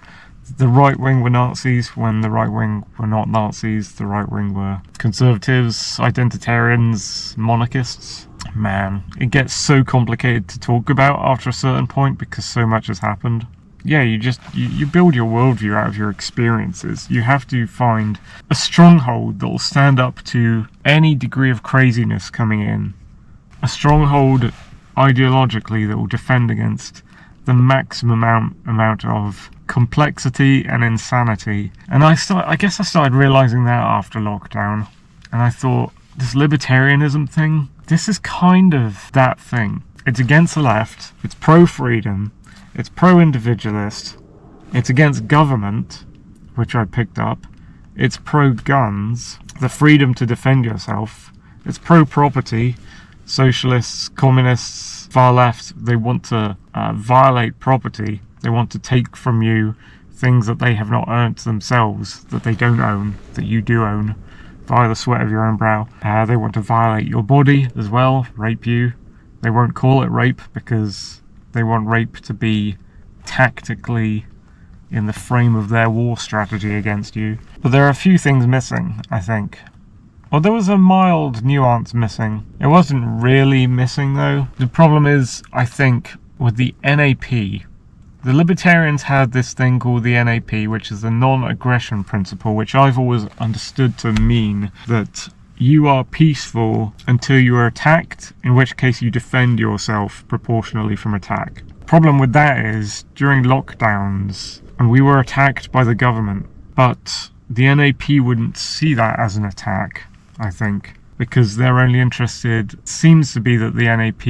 The right wing were Nazis when the right wing were not Nazis. The right wing were conservatives, identitarians, monarchists. Man, it gets so complicated to talk about after a certain point because so much has happened. Yeah, you build your worldview out of your experiences. You have to find a stronghold that will stand up to any degree of craziness coming in. A stronghold ideologically that will defend against the maximum amount of complexity and insanity. And I guess I started realizing that after lockdown, and I thought, this libertarianism thing, this is kind of that thing. It's against the left, it's pro-freedom, it's pro-individualist, it's against government, which I picked up, it's pro-guns, the freedom to defend yourself, it's pro-property, socialists, communists, far left, they want to violate property, they want to take from you things that they have not earned themselves, that they don't own, that you do own, via the sweat of your own brow. They want to violate your body as well, rape you. They won't call it rape because they want rape to be tactically in the frame of their war strategy against you. But there are a few things missing, I think. Well, there was a mild nuance missing. It wasn't really missing though. The problem is, I think, with the NAP, the Libertarians had this thing called the NAP, which is the non-aggression principle, which I've always understood to mean that you are peaceful until you are attacked, in which case you defend yourself proportionally from attack. Problem with that is, during lockdowns, and we were attacked by the government, but the NAP wouldn't see that as an attack, I think, because they're only interested, seems to be that the NAP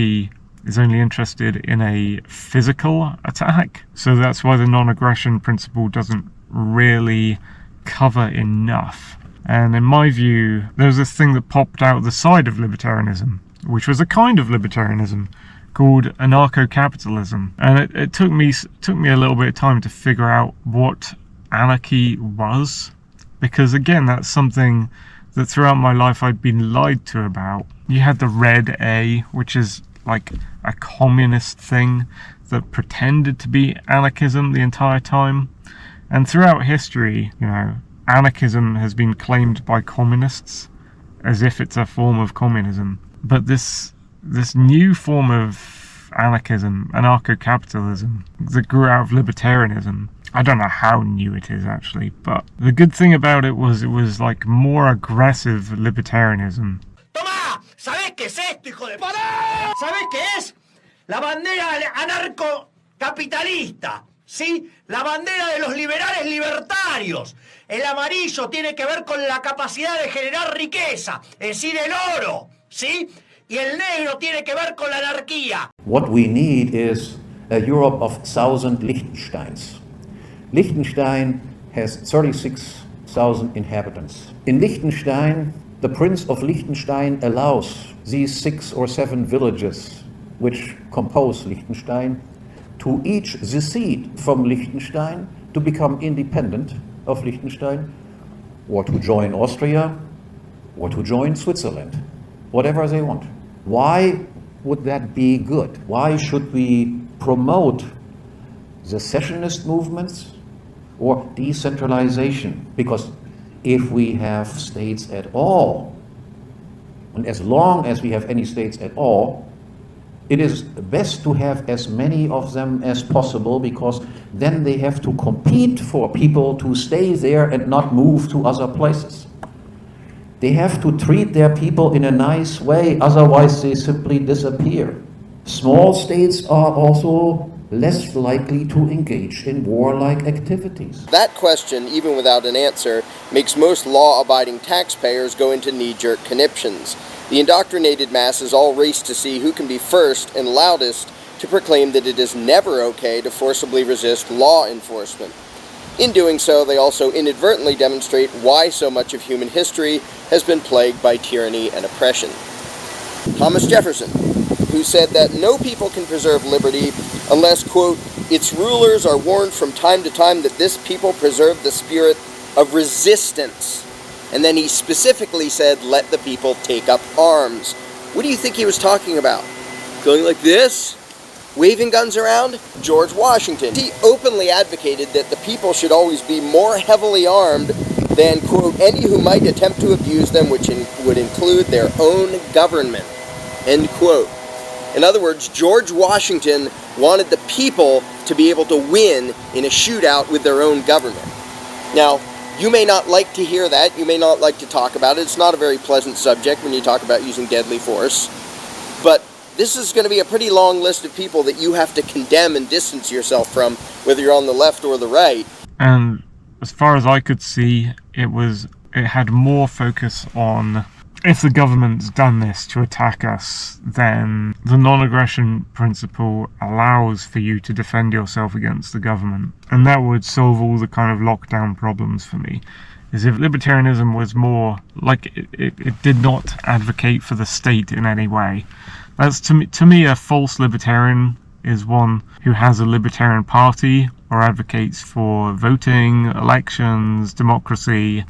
is only interested in a physical attack. So that's why the non-aggression principle doesn't really cover enough. And in my view, there's this thing that popped out the side of libertarianism, which was a kind of libertarianism called anarcho-capitalism. And it took me a little bit of time to figure out what anarchy was, because again, that's something that throughout my life I'd been lied to about. You had the Red A, which is like a communist thing that pretended to be anarchism the entire time. And throughout history, you know, anarchism has been claimed by communists as if it's a form of communism. But this new form of anarchism, anarcho-capitalism, that grew out of libertarianism, I don't know how new it is actually, but the good thing about it was like more aggressive libertarianism. ¡Toma! ¿Sabés qué es esto, hijo de... ¿Sabés qué es? La bandera anarcocapitalista, ¿sí? La bandera de los liberales libertarios. El amarillo tiene que ver con la capacidad de generar riqueza, es decir, el oro, ¿sí? Y el negro tiene que ver con la anarquía. What we need is a Europe of 1,000 Liechtensteins. Liechtenstein has 36,000 inhabitants. In Liechtenstein, the Prince of Liechtenstein allows these 6 or 7 villages which compose Liechtenstein to each secede from Liechtenstein to become independent of Liechtenstein, or to join Austria, or to join Switzerland, whatever they want. Why would that be good? Why should we promote secessionist movements or decentralization? Because if we have states at all, and as long as we have any states at all, it is best to have as many of them as possible, because then they have to compete for people to stay there and not move to other places. They have to treat their people in a nice way, otherwise they simply disappear. Small states are also less likely to engage in warlike activities. That question, even without an answer, makes most law-abiding taxpayers go into knee-jerk conniptions. The indoctrinated masses all race to see who can be first and loudest to proclaim that it is never okay to forcibly resist law enforcement. In doing so, they also inadvertently demonstrate why so much of human history has been plagued by tyranny and oppression. Thomas Jefferson, who said that no people can preserve liberty unless, quote, its rulers are warned from time to time that this people preserve the spirit of resistance. And then he specifically said, let the people take up arms. What do you think he was talking about? Going like this? Waving guns around? George Washington. He openly advocated that the people should always be more heavily armed than, quote, any who might attempt to abuse them, which would include their own government, end quote. In other words, George Washington wanted the people to be able to win in a shootout with their own government. Now, you may not like to hear that, you may not like to talk about it, it's not a very pleasant subject when you talk about using deadly force, but this is going to be a pretty long list of people that you have to condemn and distance yourself from, whether you're on the left or the right. And as far as I could see, it had more focus on, if the government's done this to attack us, then the non-aggression principle allows for you to defend yourself against the government. And that would solve all the kind of lockdown problems for me. Is if libertarianism was more like it did not advocate for the state in any way. That's to me a false libertarian is one who has a libertarian party or advocates for voting, elections, democracy,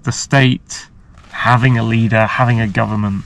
the state, having a leader, having a government.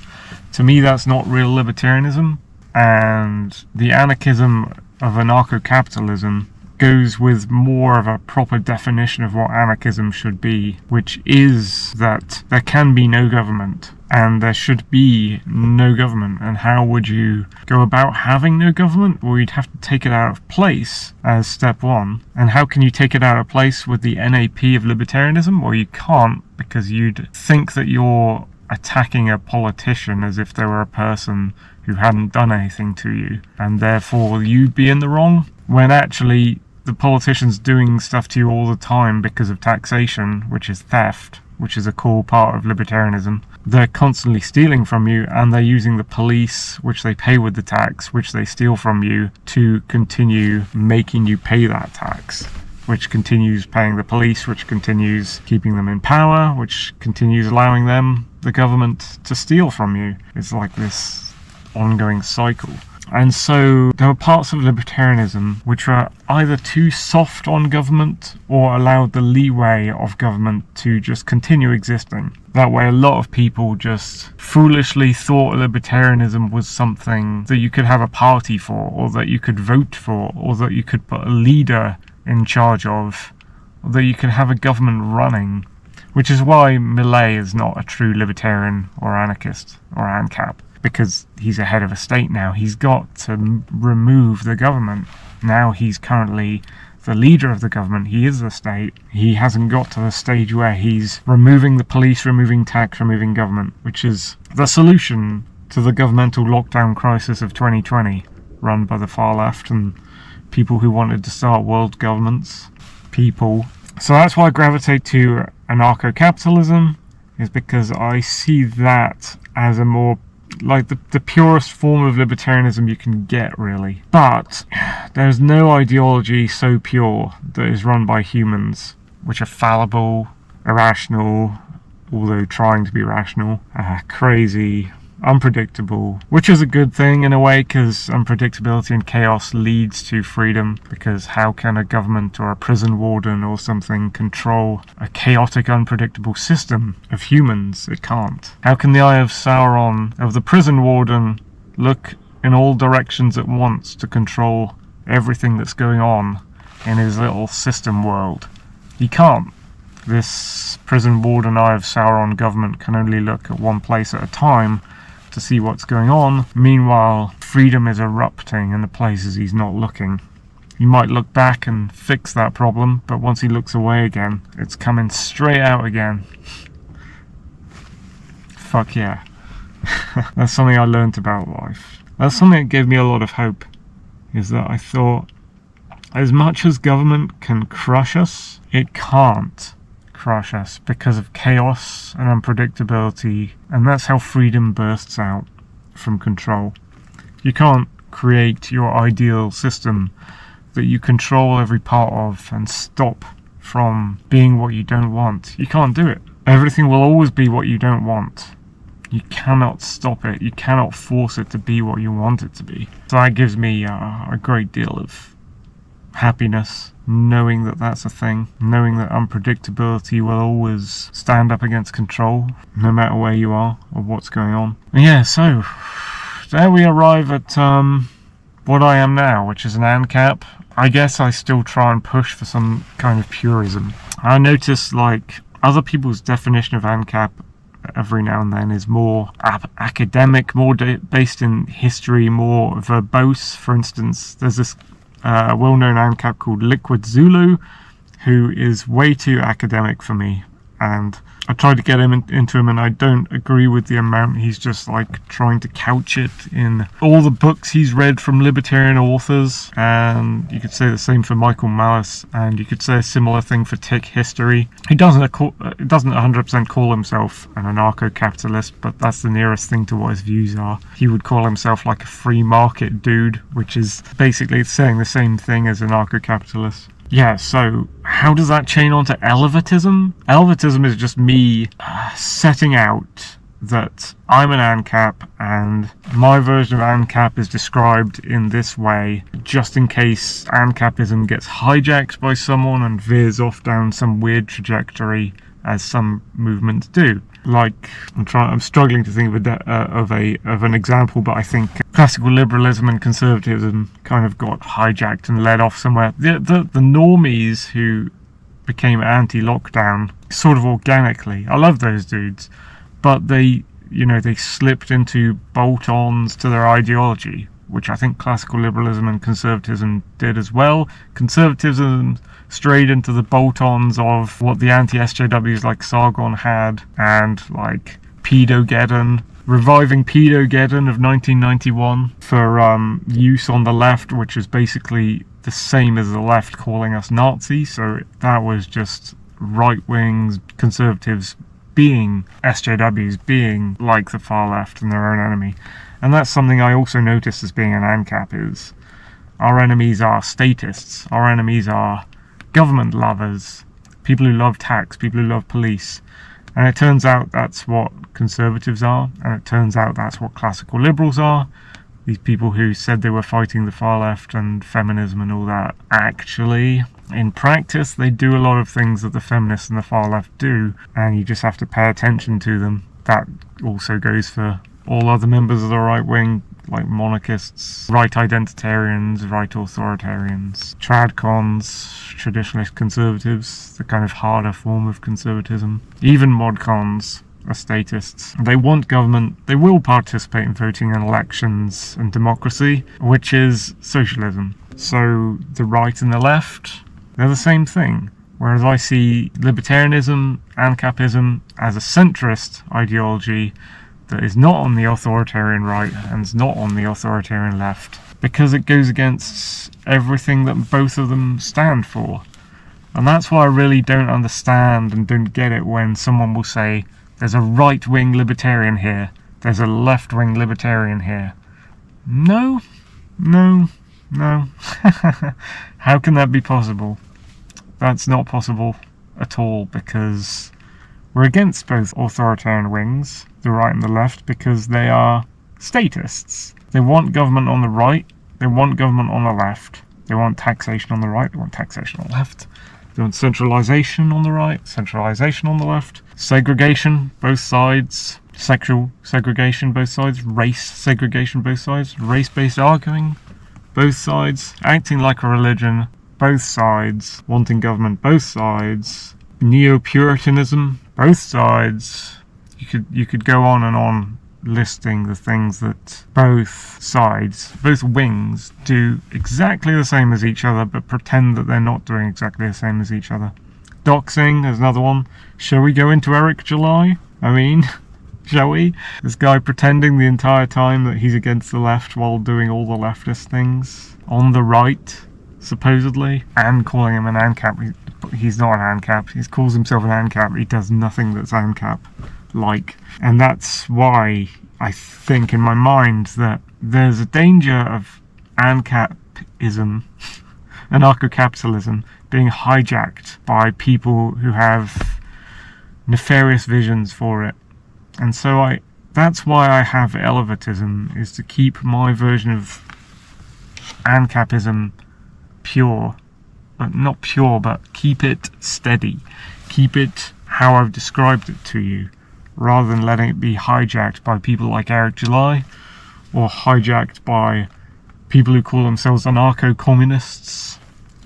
To me, that's not real libertarianism. And the anarchism of anarcho-capitalism goes with more of a proper definition of what anarchism should be, which is that there can be no government and there should be no government. And how would you go about having no government? Well, you'd have to take it out of place as step one. And how can you take it out of place with the NAP of libertarianism? Well, you can't, because you'd think that you're attacking a politician as if they were a person who hadn't done anything to you, and therefore you'd be in the wrong, when actually the politician's doing stuff to you all the time because of taxation, which is theft, which is a core part of libertarianism. They're constantly stealing from you, and they're using the police, which they pay with the tax, which they steal from you, to continue making you pay that tax, which continues paying the police, which continues keeping them in power, which continues allowing them, the government, to steal from you. It's like this ongoing cycle. And so there were parts of libertarianism which were either too soft on government or allowed the leeway of government to just continue existing. That way a lot of people just foolishly thought libertarianism was something that you could have a party for, or that you could vote for, or that you could put a leader in charge of, or that you could have a government running. Which is why Millet is not a true libertarian or anarchist or AnCap. Because he's a head of a state now. He's got to remove the government. Now he's currently the leader of the government. He is the state. He hasn't got to the stage where he's removing the police, removing tax, removing government, which is the solution to the governmental lockdown crisis of 2020, run by the far left and people who wanted to start world governments. So that's why I gravitate to anarcho-capitalism, is because I see that as a more like the purest form of libertarianism you can get, really. But there's no ideology so pure that is run by humans, which are fallible, irrational, although trying to be rational, crazy, unpredictable, which is a good thing in a way, because unpredictability and chaos leads to freedom. Because how can a government or a prison warden or something control a chaotic, unpredictable system of humans? It can't. How can the eye of Sauron, of the prison warden, look in all directions at once to control everything that's going on in his little system world? He can't. This prison warden, eye of Sauron government can only look at one place at a time to see what's going on. Meanwhile, freedom is erupting in the places he's not looking. He might look back and fix that problem, but once he looks away again, it's coming straight out again. Fuck yeah. That's something I learned about life. That's something that gave me a lot of hope, is that I thought, as much as government can crush us, it can't crush us because of chaos and unpredictability, and that's how freedom bursts out from control. You can't create your ideal system that you control every part of and stop from being what you don't want. You can't do it. Everything will always be what you don't want. You cannot stop it. You cannot force it to be what you want it to be. So that gives me a great deal of happiness, knowing that that's a thing, knowing that unpredictability will always stand up against control, no matter where you are or what's going on. And yeah, so there we arrive at what I am now, which is an AnCap. I guess I still try and push for some kind of purism. I notice, like, other people's definition of AnCap every now and then is more academic, more based in history, more verbose. For instance, there's this well-known AnCap called Liquid Zulu, who is way too academic for me. and I tried to get him into him, and I don't agree with the amount he's just like trying to couch it in all the books he's read from libertarian authors. And you could say the same for Michael Malice, and you could say a similar thing for Tick History. He doesn't 100% call himself an anarcho-capitalist, but that's the nearest thing to what his views are. He would call himself like a free market dude, which is basically saying the same thing as anarcho-capitalist. Yeah, so how does that chain on to Elevatism? Elevatism is just me setting out that I'm an AnCap, and my version of AnCap is described in this way, just in case AnCapism gets hijacked by someone and veers off down some weird trajectory, as some movements do. Like, I'm struggling to think of an example, but I think classical liberalism and conservatism kind of got hijacked and led off somewhere. The normies who became anti-lockdown sort of organically. I love those dudes, but they slipped into bolt-ons to their ideology, which I think classical liberalism and conservatism did as well. Conservatism strayed into the bolt-ons of what the anti-SJWs like Sargon had, and like Pedogeddon, reviving Pedogeddon of 1991 for use on the left, which is basically the same as the left calling us Nazis. So that was just right-wing conservatives being SJWs, being like the far left and their own enemy. And that's something I also noticed as being an AnCap, is our enemies are statists, our enemies are government lovers, people who love tax, people who love police. And it turns out that's what conservatives are, and it turns out that's what classical liberals are. These people who said they were fighting the far left and feminism and all that. Actually, in practice, they do a lot of things that the feminists and the far left do, and you just have to pay attention to them. That also goes for all other members of the right wing, like monarchists, right identitarians, right authoritarians, tradcons, traditionalist conservatives, the kind of harder form of conservatism. Even modcons are statists. They want government, they will participate in voting in elections and democracy, which is socialism. So the right and the left, they're the same thing. Whereas I see libertarianism, AnCapism as a centrist ideology that is not on the authoritarian right and is not on the authoritarian left, because it goes against everything that both of them stand for. And that's why I really don't understand and don't get it when someone will say, there's a right-wing libertarian here, there's a left-wing libertarian here. No. How can that be possible? That's not possible at all, because we're against both authoritarian wings, the right and the left, because they are statists. They want government on the right, they want government on the left. They want taxation on the right, they want taxation on the left. They want centralization on the right, centralization on the left. Segregation, both sides. Sexual segregation, both sides. Race segregation, both sides. Race-based arguing, both sides. Acting like a religion, both sides. Wanting government, both sides. Neo-Puritanism, both sides. You could go on and on listing the things that both sides, both wings, do exactly the same as each other, but pretend that they're not doing exactly the same as each other. Doxing is another one. Shall we go into Eric July? I mean, shall we? This guy pretending the entire time that he's against the left while doing all the leftist things. On the right, supposedly. And calling him an AnCap. He's not an AnCap. He calls himself an AnCap. He does nothing that's AnCap-like. And that's why I think in my mind that there's a danger of AnCapism, anarcho-capitalism, being hijacked by people who have nefarious visions for it. And so that's why I have Elevatism, is to keep my version of AnCapism pure. But not pure, but keep it steady. Keep it how I've described it to you, rather than letting it be hijacked by people like Eric July, or hijacked by people who call themselves anarcho-communists,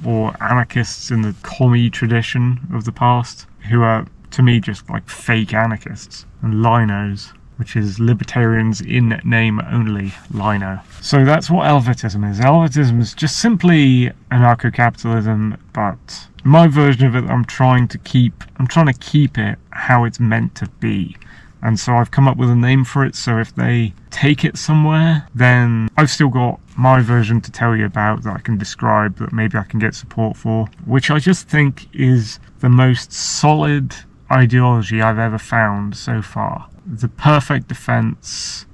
or anarchists in the commie tradition of the past, who are, to me, just like fake anarchists and linos. which is Libertarians in name only, Lino. So that's what Elevatism is. Elevatism is just simply anarcho-capitalism, but my version of it, I'm trying to keep it how it's meant to be. And so I've come up with a name for it, so if they take it somewhere, then I've still got my version to tell you about that I can describe, that maybe I can get support for, which I just think is the most solid ideology I've ever found so far. The perfect defense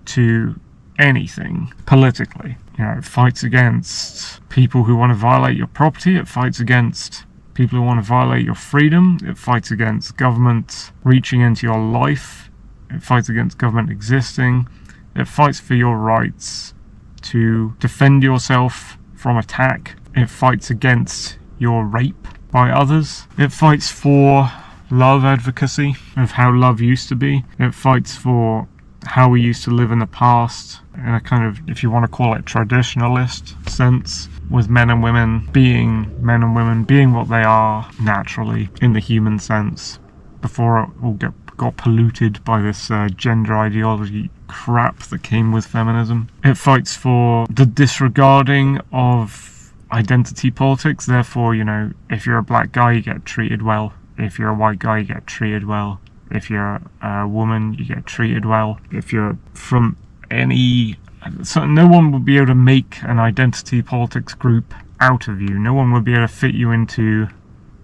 to anything politically. You know, it fights against people who want to violate your property, it fights against people who want to violate your freedom, it fights against government reaching into your life, it fights against government existing, it fights for your rights to defend yourself from attack, it fights against your rape by others, it fights for love advocacy of how love used to be, it fights for how we used to live in the past in a kind of, if you want to call it, traditionalist sense, with men and women being what they are naturally in the human sense before it all got polluted by this gender ideology crap that came with feminism. It fights for the disregarding of identity politics. Therefore, you know, if you're a black guy, you get treated well. If you're a white guy, you get treated well. If you're a woman, you get treated well. If you're from any... So no one would be able to make an identity politics group out of you. No one would be able to fit you into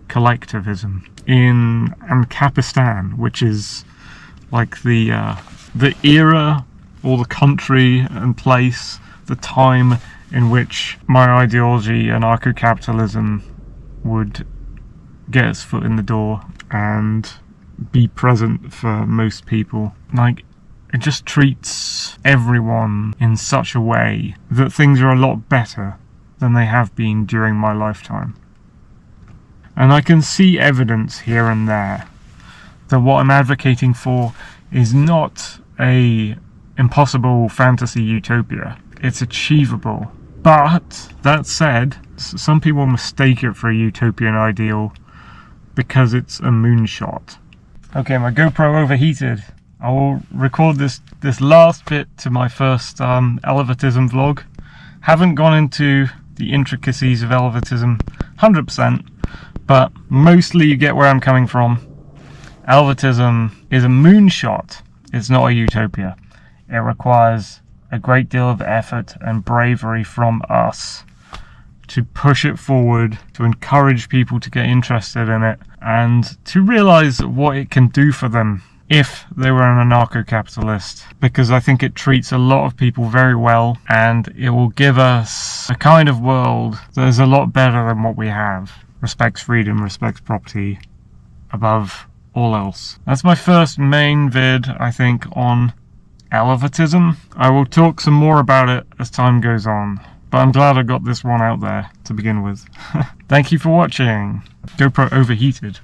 collectivism. In AnCapistan, which is like the era or the country and place, the time in which my ideology, anarcho-capitalism, would get its foot in the door and be present for most people. Like, it just treats everyone in such a way that things are a lot better than they have been during my lifetime. And I can see evidence here and there that what I'm advocating for is not a impossible fantasy utopia. It's achievable. But, that said, some people mistake it for a utopian ideal because it's a moonshot. Okay, my GoPro overheated. I will record this last bit to my first Elevatism vlog. Haven't gone into the intricacies of Elevatism 100%, but mostly you get where I'm coming from. Elevatism is a moonshot. It's not a utopia. It requires a great deal of effort and bravery from us to push it forward, to encourage people to get interested in it, and to realize what it can do for them if they were an anarcho-capitalist, because I think it treats a lot of people very well, and it will give us a kind of world that is a lot better than what we have. Respects freedom, respects property, above all else. That's my first main vid, I think, on Elevatism. I will talk some more about it as time goes on, but I'm glad I got this one out there to begin with. Thank you for watching. GoPro overheated.